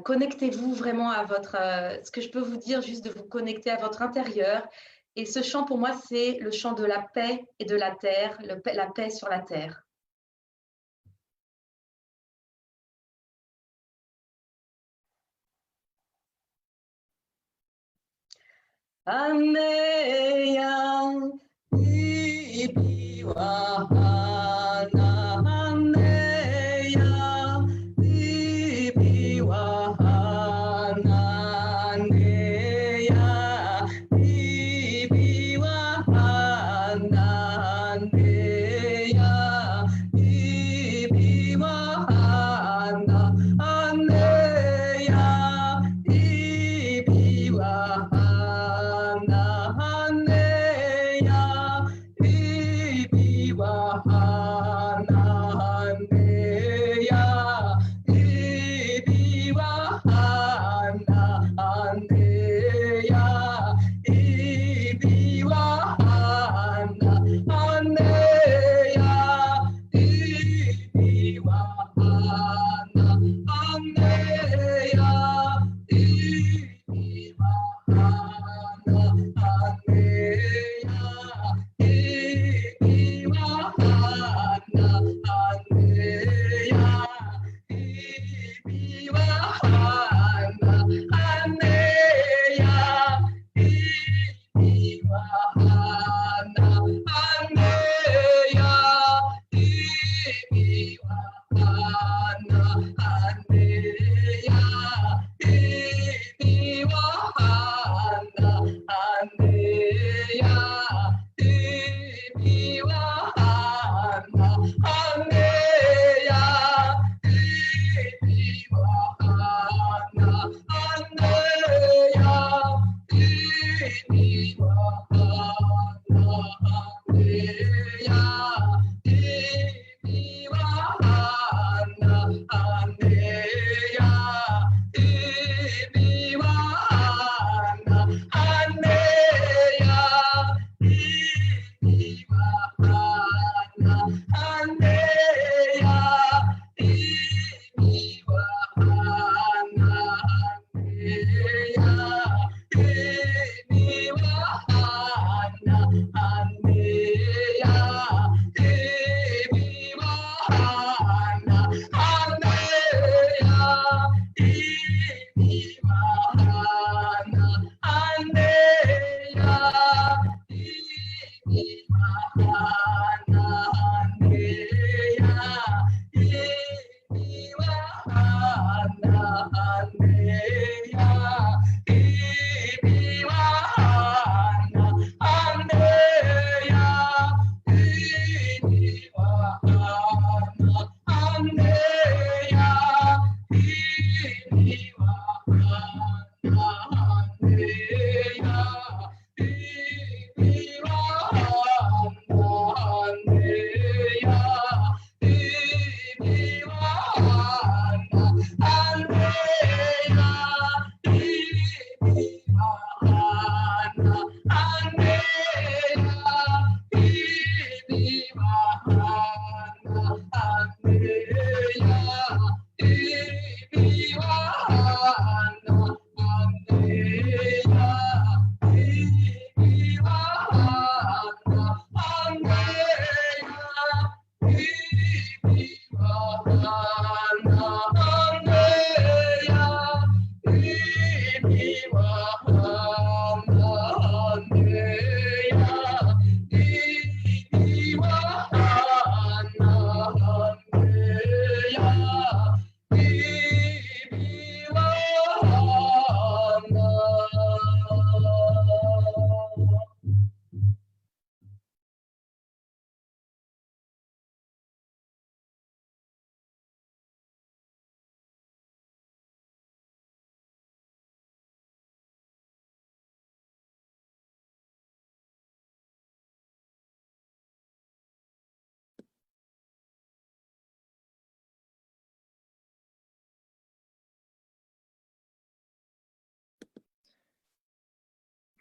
connectez-vous vraiment à votre... ce que je peux vous dire, juste de vous connecter à votre intérieur. Et ce chant, pour moi, c'est le chant de la paix et de la terre, la paix sur la terre. Ameya ipiwa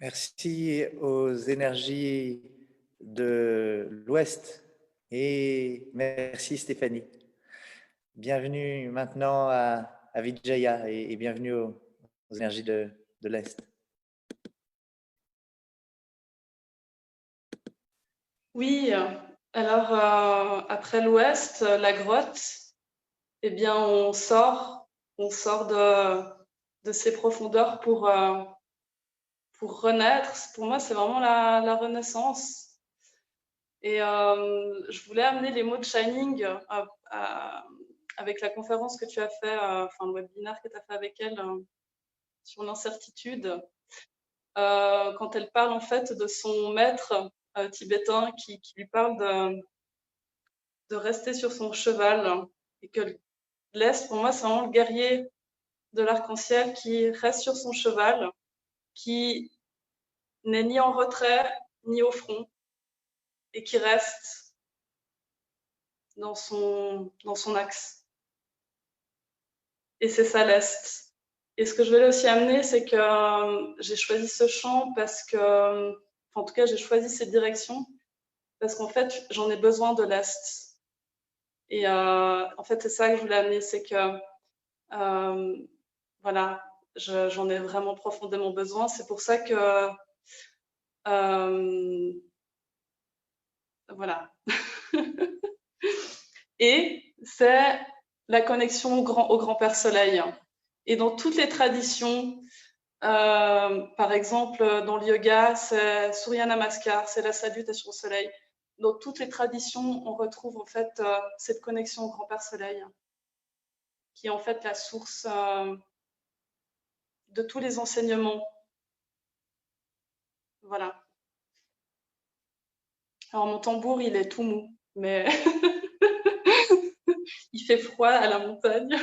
Merci aux énergies de l'Ouest et merci Stéphanie. Bienvenue maintenant à Vijaya et bienvenue aux énergies de l'Est. Oui, alors après l'Ouest, la grotte, eh bien on sort de ces profondeurs pour renaître. Pour moi, c'est vraiment la renaissance. Et je voulais amener les mots de Shining avec la conférence que tu as fait, enfin le webinaire que tu as fait avec elle sur l'incertitude, quand elle parle en fait de son maître tibétain qui lui parle de rester sur son cheval, et que l'Est, pour moi, c'est vraiment le guerrier de l'arc-en-ciel qui reste sur son cheval, qui n'est ni en retrait ni au front, et qui reste dans son axe. Et c'est ça l'Est. Et ce que je voulais aussi amener, c'est que j'ai choisi ce chant parce que, en tout cas, j'ai choisi cette direction parce qu'en fait, j'en ai besoin de l'Est. Et en fait, c'est ça que je voulais amener, c'est que voilà, j'en ai vraiment profondément besoin. C'est pour ça que voilà. Et c'est la connexion au grand Père Soleil. Et dans toutes les traditions, par exemple, dans le yoga, c'est Surya Namaskar, c'est la salutation au soleil. Dans toutes les traditions, on retrouve en fait cette connexion au grand Père Soleil, qui est en fait la source de tous les enseignements. Voilà. Alors mon tambour, il est tout mou, mais il fait froid à la montagne.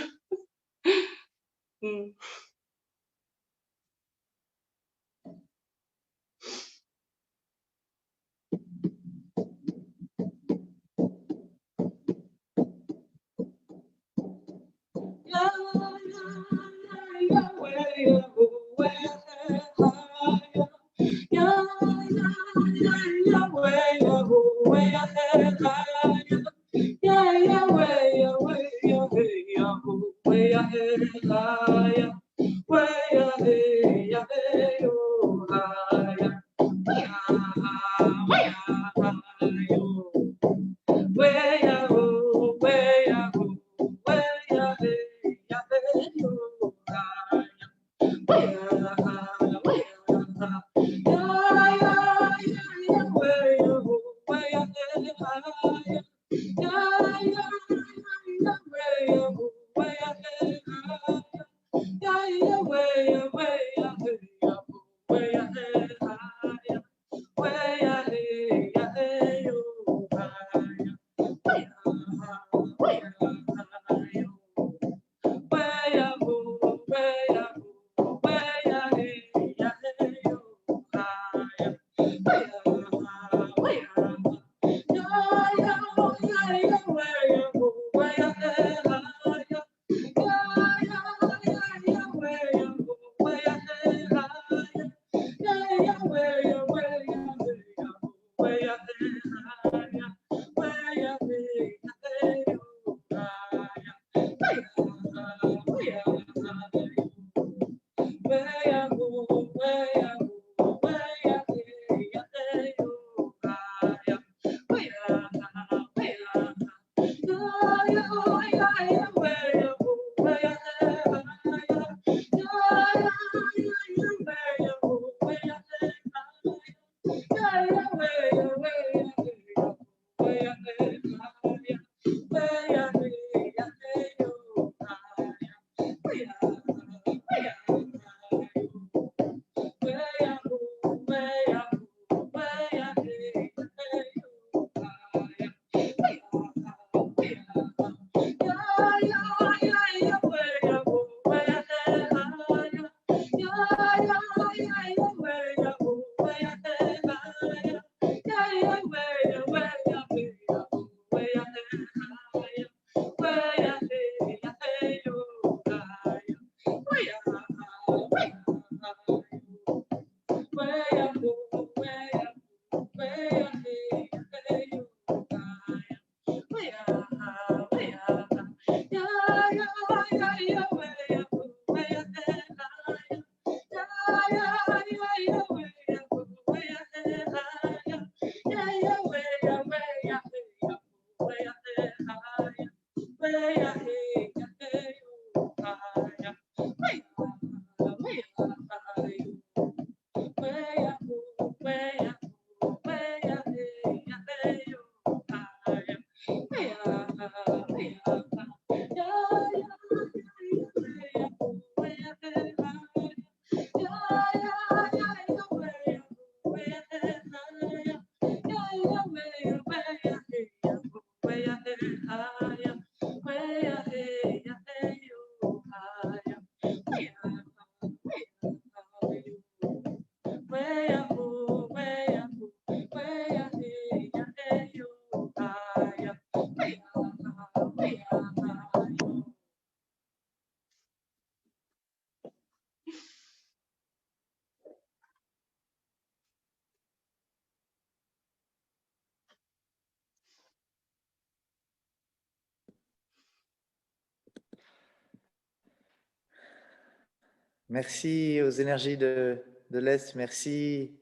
Merci aux énergies de l'Est. Merci,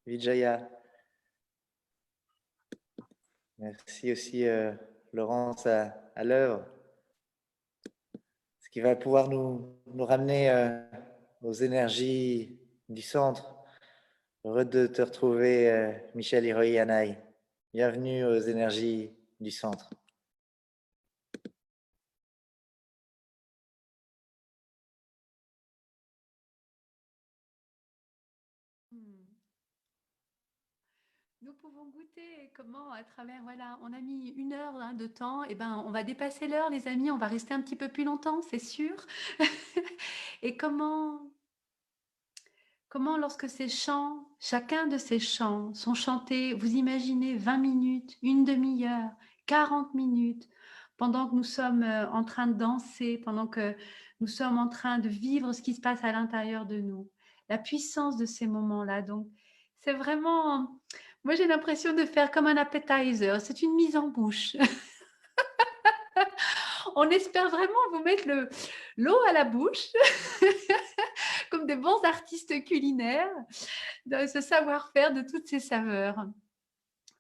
Vijaya. Merci aussi, Laurence, à l'œuvre. Ce qui va pouvoir nous ramener aux énergies du centre. Heureux de te retrouver, Michel Hiroyi-Hanaï. Bienvenue aux énergies du centre. Nous pouvons goûter comment, à travers, voilà, on a mis 1 heure de temps, et ben on va dépasser l'heure, les amis, on va rester un petit peu plus longtemps, c'est sûr. Et comment lorsque ces chants, chacun de ces chants sont chantés, vous imaginez 20 minutes, une demi-heure, 40 minutes, pendant que nous sommes en train de danser, pendant que nous sommes en train de vivre ce qui se passe à l'intérieur de nous. La puissance de ces moments-là. Donc, c'est vraiment... Moi, j'ai l'impression de faire comme un appetizer. C'est une mise en bouche. On espère vraiment vous mettre l'eau à la bouche, comme des bons artistes culinaires, de ce savoir-faire de toutes ces saveurs.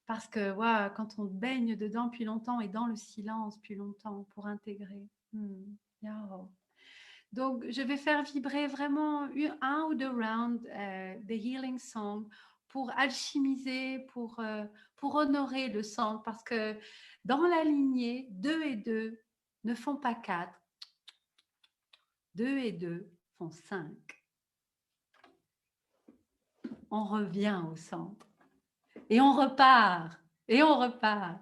Parce que wow, quand on baigne dedans plus longtemps et dans le silence plus longtemps pour intégrer. Donc, je vais faire vibrer vraiment 1 ou 2 rounds des healing songs pour alchimiser, pour honorer le sang. Parce que dans la lignée, 2 et 2 ne font pas 4. 2 et 2 font 5. On revient au centre. Et on repart. Et on repart.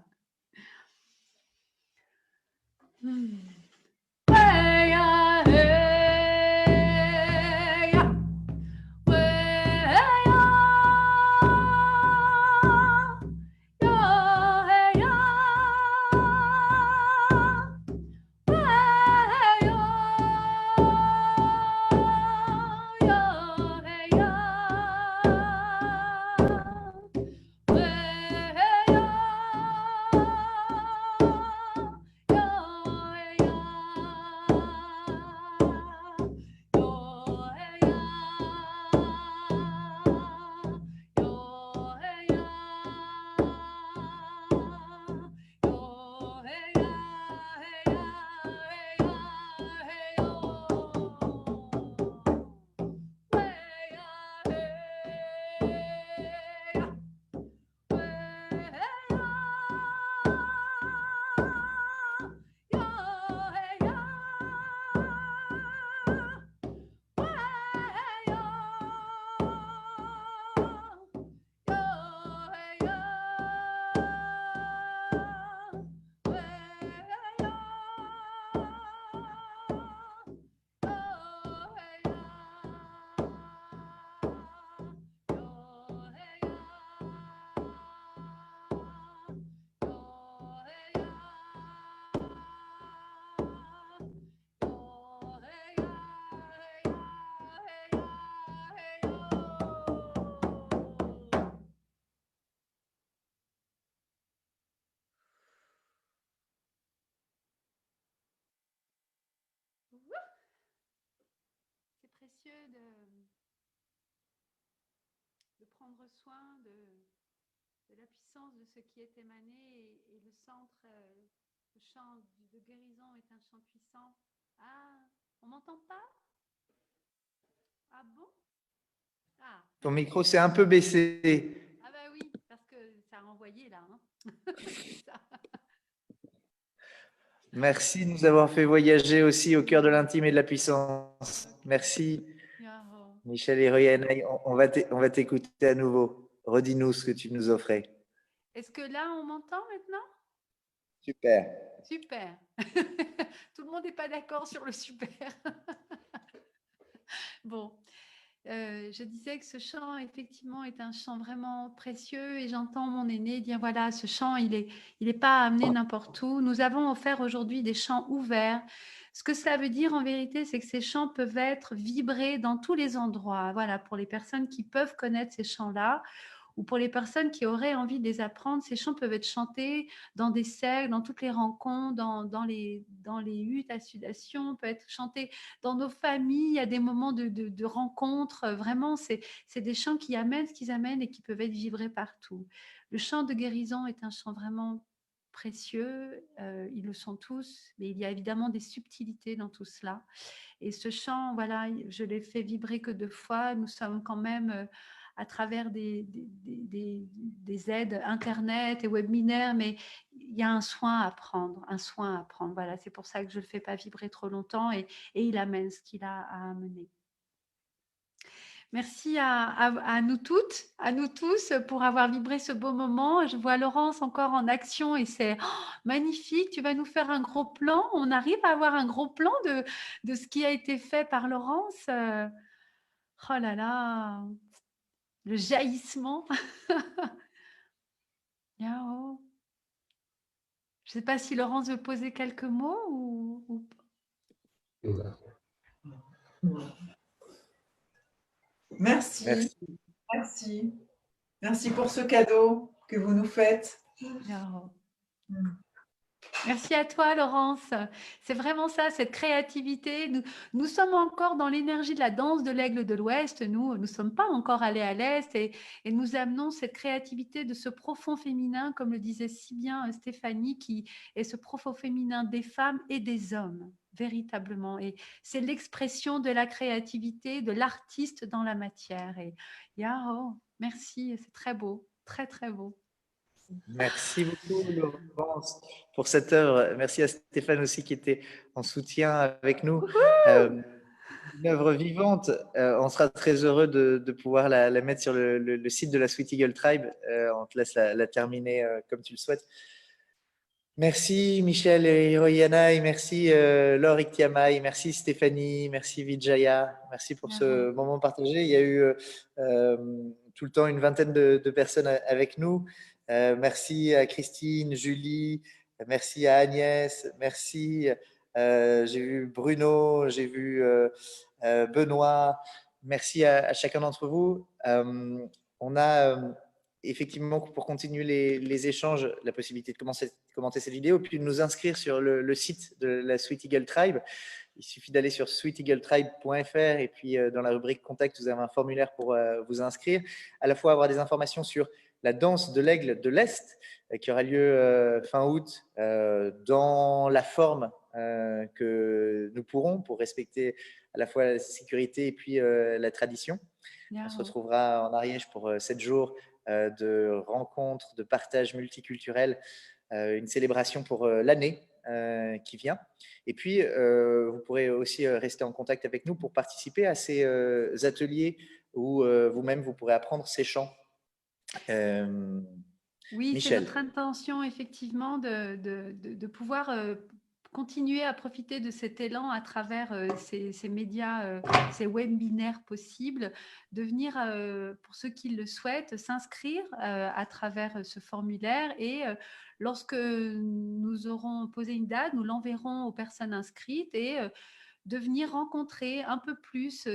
C'est précieux de prendre soin de la puissance de ce qui est émané et le centre, le chant de guérison est un chant puissant. Ah, on m'entend pas? Ah bon? Ah. Ton micro s'est un peu baissé. Ah bah oui, parce que ça a envoyé là. Hein. Ça. Merci de nous avoir fait voyager aussi au cœur de l'intime et de la puissance. Merci, Michel Hiroyi-Hanaï. On va t'écouter à nouveau. Redis-nous ce que tu nous offrais. Est-ce que là, on m'entend maintenant? Super. Super. Tout le monde n'est pas d'accord sur le super. Bon. Je disais que ce chant, effectivement, est un chant vraiment précieux et j'entends mon aîné dire, voilà, ce chant, il est pas amené n'importe où. Nous avons offert aujourd'hui des chants ouverts. Ce que cela veut dire, en vérité, c'est que ces chants peuvent être vibrés dans tous les endroits. Voilà, pour les personnes qui peuvent connaître ces chants-là ou pour les personnes qui auraient envie de les apprendre, ces chants peuvent être chantés dans des cercles, dans toutes les rencontres, dans les huttes à sudation, peuvent être chantés dans nos familles, à des moments de rencontres. Vraiment, c'est des chants qui amènent ce qu'ils amènent et qui peuvent être vibrés partout. Le chant de guérison est un chant vraiment précieux, ils le sont tous, mais il y a évidemment des subtilités dans tout cela. Et ce chant, voilà, je l'ai fait vibrer que 2 fois. Nous sommes quand même à travers des aides Internet et webinaires, mais il y a un soin à prendre, un soin à prendre. Voilà, c'est pour ça que je ne le fais pas vibrer trop longtemps et il amène ce qu'il a à amener. Merci à nous toutes, à nous tous pour avoir vibré ce beau moment. Je vois Laurence encore en action et c'est magnifique. Tu vas nous faire un gros plan. On arrive à avoir un gros plan de ce qui a été fait par Laurence. Oh là là, le jaillissement. Yao. Je ne sais pas si Laurence veut poser quelques mots ou... Merci. Merci. Merci. Merci pour ce cadeau que vous nous faites. Yao. Merci à toi, Laurence. C'est vraiment ça, cette créativité. Nous sommes encore dans l'énergie de la danse de l'aigle de l'Ouest. Nous ne sommes pas encore allés à l'Est et nous amenons cette créativité de ce profond féminin, comme le disait si bien Stéphanie, qui est ce profond féminin des femmes et des hommes, véritablement. Et c'est l'expression de la créativité, de l'artiste dans la matière. Et Yao, merci, c'est très beau, très, très beau. Merci beaucoup, Laurence, pour cette œuvre. Merci à Stéphane aussi qui était en soutien avec nous. Une œuvre vivante. On sera très heureux de pouvoir la mettre sur le site de la Sweet Eagle Tribe. On te laisse la terminer comme tu le souhaites. Merci Michel et Hiroyanai, merci Laure Iktiamai, merci Stéphanie, merci Vijaya, merci pour ce moment partagé. Il y a eu tout le temps une vingtaine de personnes avec nous. Merci à Christine, Julie, merci à Agnès, merci. J'ai vu Bruno, j'ai vu Benoît. Merci à chacun d'entre vous. On a effectivement, pour continuer les échanges, la possibilité de commenter cette vidéo, puis de nous inscrire sur le site de la Sweet Eagle Tribe. Il suffit d'aller sur sweeteagletribe.fr et puis dans la rubrique Contact, vous avez un formulaire pour vous inscrire. À la fois avoir des informations sur la danse de l'aigle de l'Est qui aura lieu fin août dans la forme que nous pourrons pour respecter à la fois la sécurité et puis la tradition. On se retrouvera en Ariège pour 7 jours de rencontres, de partage multiculturel, une célébration pour l'année qui vient. Et puis, vous pourrez aussi rester en contact avec nous pour participer à ces ateliers où vous-même, vous pourrez apprendre ces chants. Oui, c'est notre intention, effectivement, de pouvoir continuer à profiter de cet élan à travers ces médias, ces webinaires possibles, de venir, pour ceux qui le souhaitent, s'inscrire à travers ce formulaire et lorsque nous aurons posé une date, nous l'enverrons aux personnes inscrites et de venir rencontrer un peu plus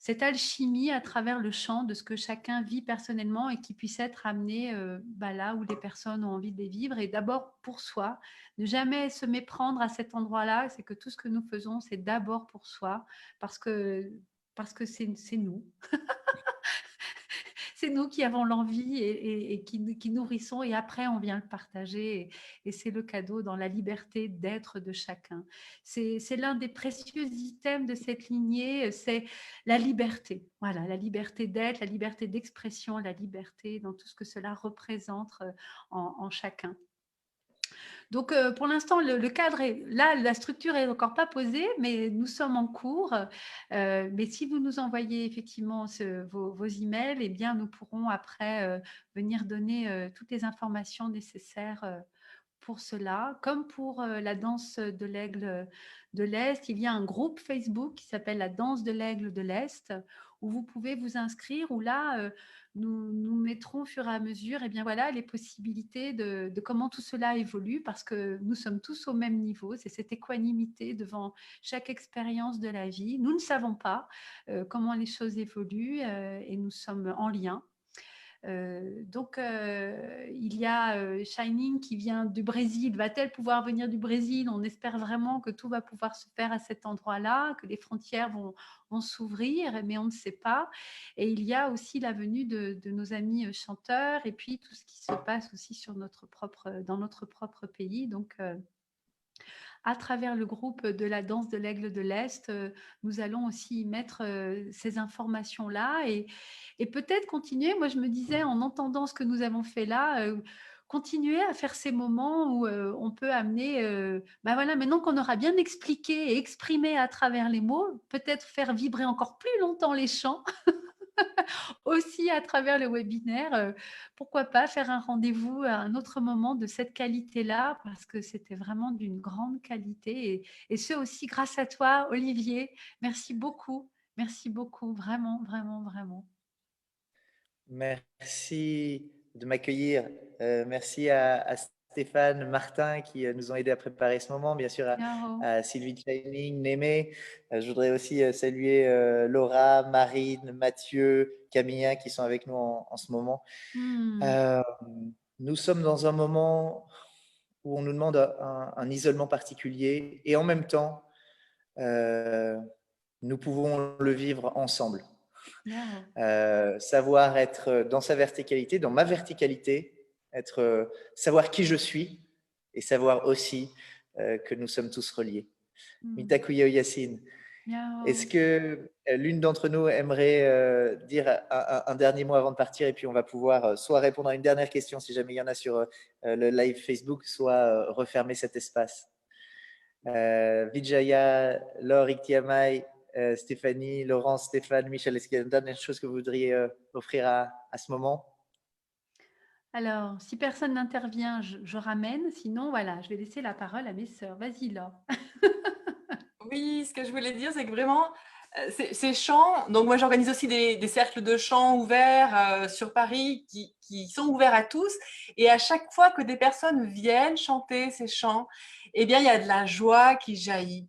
cette alchimie à travers le chant de ce que chacun vit personnellement et qui puisse être amené là où les personnes ont envie de les vivre. Et d'abord pour soi, ne jamais se méprendre à cet endroit-là, c'est que tout ce que nous faisons, c'est d'abord pour soi, parce que c'est nous. C'est nous qui avons l'envie et qui nourrissons et après on vient le partager et c'est le cadeau dans la liberté d'être de chacun. C'est l'un des précieux items de cette lignée, c'est la liberté. Voilà, la liberté d'être, la liberté d'expression, la liberté dans tout ce que cela représente en chacun. Donc, pour l'instant, le cadre est là, la structure n'est encore pas posée, mais nous sommes en cours. Mais si vous nous envoyez effectivement vos emails, eh bien, nous pourrons après venir donner toutes les informations nécessaires pour cela, comme pour la danse de l'aigle de l'Est. Il y a un groupe Facebook qui s'appelle la danse de l'aigle de l'Est, où vous pouvez vous inscrire, où là, nous mettrons au fur et à mesure les possibilités de comment tout cela évolue, parce que nous sommes tous au même niveau. C'est cette équanimité devant chaque expérience de la vie. Nous ne savons pas comment les choses évoluent et nous sommes en lien. Il y a Shining qui vient du Brésil. Va-t-elle pouvoir venir du Brésil? On espère vraiment que tout va pouvoir se faire à cet endroit-là, que les frontières vont s'ouvrir, mais on ne sait pas. Et il y a aussi la venue de nos amis chanteurs et puis tout ce qui se passe aussi dans notre propre pays. Donc, à travers le groupe de la danse de l'Aigle de l'Est, nous allons aussi y mettre ces informations-là et peut-être continuer. Moi, je me disais, en entendant ce que nous avons fait là, continuer à faire ces moments où on peut amener, maintenant qu'on aura bien expliqué et exprimé à travers les mots, peut-être faire vibrer encore plus longtemps les chants. Aussi à travers le webinaire, pourquoi pas faire un rendez-vous à un autre moment de cette qualité-là, parce que c'était vraiment d'une grande qualité et ce aussi grâce à toi, Olivier. Merci beaucoup, vraiment, vraiment, vraiment. Merci de m'accueillir. Merci à Stéphane, Martin qui nous ont aidés à préparer ce moment. Bien sûr à Sylvie Shining, Némé. Je voudrais aussi saluer Laura, Marine, Mathieu, Camilla qui sont avec nous en ce moment. Nous sommes dans un moment où on nous demande un isolement particulier et en même temps, nous pouvons le vivre ensemble. Savoir être dans sa verticalité, dans ma verticalité, savoir qui je suis et savoir aussi que nous sommes tous reliés. Mitakuya Yacine, est-ce que l'une d'entre nous aimerait dire un dernier mot avant de partir et puis on va pouvoir soit répondre à une dernière question si jamais il y en a sur le live Facebook, soit refermer cet espace. Vijaya, Laure, Iktiamai, Stéphanie, Laurence, Stéphane, Michel, est-ce qu'il y a une dernière chose que vous voudriez offrir à ce moment? Alors, si personne n'intervient, je ramène. Sinon, voilà, je vais laisser la parole à mes sœurs. Vas-y, Laure. Oui, ce que je voulais dire, c'est que vraiment, ces chants, donc moi j'organise aussi des cercles de chants ouverts sur Paris qui sont ouverts à tous. Et à chaque fois que des personnes viennent chanter ces chants, eh bien, il y a de la joie qui jaillit.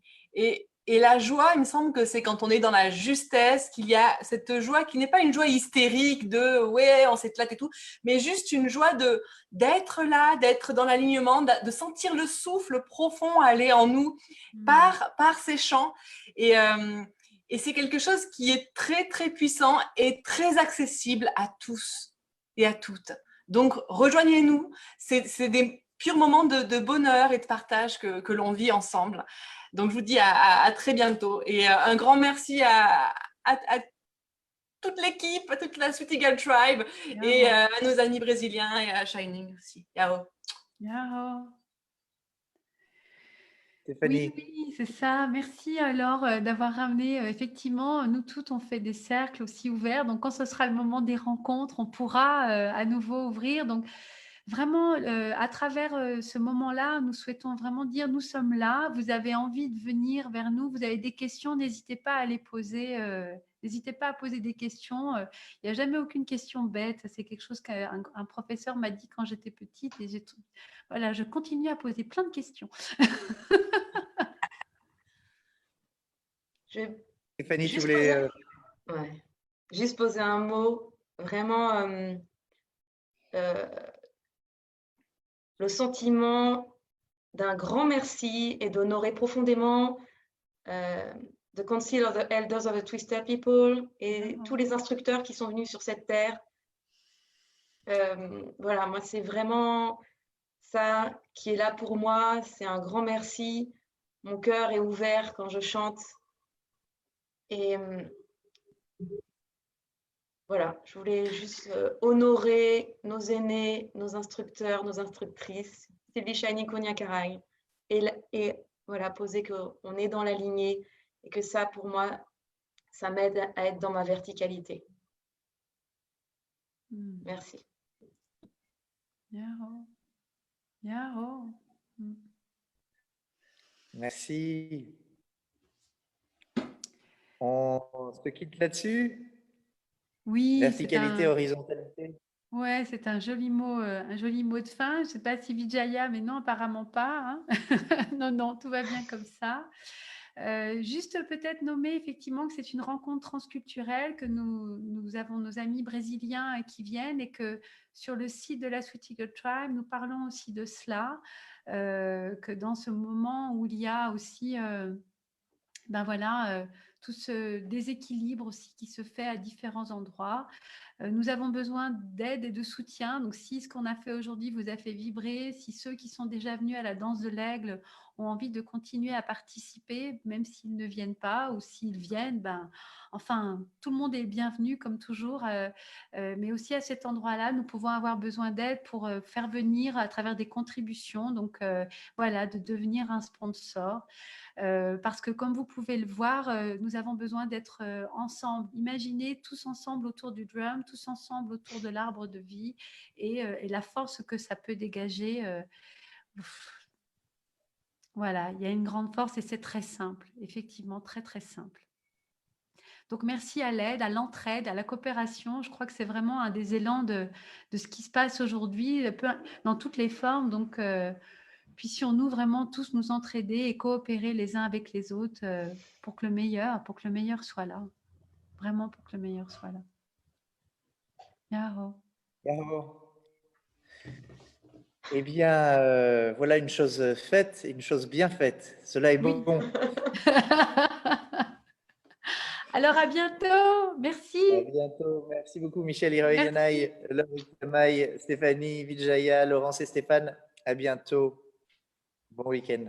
Et la joie, il me semble que c'est quand on est dans la justesse, qu'il y a cette joie qui n'est pas une joie hystérique de « ouais, on s'éclate et tout », mais juste une joie d'être là, d'être dans l'alignement, de sentir le souffle profond aller en nous par ces chants. Et c'est quelque chose qui est très, très puissant et très accessible à tous et à toutes. Donc, rejoignez-nous. C'est des purs moments de bonheur et de partage que l'on vit ensemble. Donc, je vous dis à très bientôt. Et un grand merci à toute l'équipe, à toute la Sweet Eagle Tribe et à nos amis brésiliens et à Shining aussi. Yao. Yao. Stéphanie. Oui, c'est ça. Merci alors d'avoir ramené. Effectivement, nous toutes, on fait des cercles aussi ouverts. Donc, quand ce sera le moment des rencontres, on pourra à nouveau ouvrir. Donc, vraiment, à travers ce moment-là, nous souhaitons vraiment dire, nous sommes là. Vous avez envie de venir vers nous. Vous avez des questions, n'hésitez pas à les poser. N'hésitez pas à poser des questions. Il n'y a jamais aucune question bête. C'est quelque chose qu'un professeur m'a dit quand j'étais petite. Et voilà, je continue à poser plein de questions. Stéphanie, tu voulais… Juste poser un mot. Vraiment, le sentiment d'un grand merci et d'honorer profondément the Council of the Elders of the Twister People et tous les instructeurs qui sont venus sur cette terre. Voilà, moi, c'est vraiment ça qui est là pour moi. C'est un grand merci. Mon cœur est ouvert quand je chante. Et voilà, je voulais juste honorer nos aînés, nos instructeurs, nos instructrices, Sylvie Shining, Konya Karai, et voilà, poser qu'on est dans la lignée et que ça, pour moi, ça m'aide à être dans ma verticalité. Merci. Yao. Yao. Merci. On se quitte là-dessus? Oui, Verticalité, horizontalité. ouais, c'est un joli mot de fin. Je ne sais pas si Vijaya, mais non, apparemment pas. Hein. Non, non, tout va bien comme ça. Juste peut-être nommer effectivement que c'est une rencontre transculturelle, que nous avons nos amis brésiliens qui viennent et que sur le site de la Sweet Eagle Tribe, nous parlons aussi de cela, que dans ce moment où il y a aussi tout ce déséquilibre aussi qui se fait à différents endroits. Nous avons besoin d'aide et de soutien. Donc, si ce qu'on a fait aujourd'hui vous a fait vibrer, si ceux qui sont déjà venus à la danse de l'aigle ont envie de continuer à participer, même s'ils ne viennent pas ou s'ils viennent, enfin, tout le monde est bienvenu comme toujours. Mais aussi à cet endroit-là, nous pouvons avoir besoin d'aide pour faire venir à travers des contributions. Donc, de devenir un sponsor. Parce que comme vous pouvez le voir, nous avons besoin d'être ensemble. Imaginez tous ensemble autour du drum, tous ensemble autour de l'arbre de vie et la force que ça peut dégager. Voilà, il y a une grande force et c'est très simple, effectivement très très simple. Donc merci à l'aide, à l'entraide, à la coopération. Je crois que c'est vraiment un des élans de ce qui se passe aujourd'hui dans toutes les formes. Donc puissions-nous vraiment tous nous entraider et coopérer les uns avec les autres pour que le meilleur soit là. Vraiment pour que le meilleur soit là. Yahoo. Yahoo. Eh bien, voilà une chose faite, une chose bien faite. Cela est bon. Alors, à bientôt. Merci. À bientôt. Merci beaucoup, Michel Hiroyanai, Laurie Kamaï, Stéphanie, Vijaya, Laurence et Stéphane. À bientôt. Bon week-end.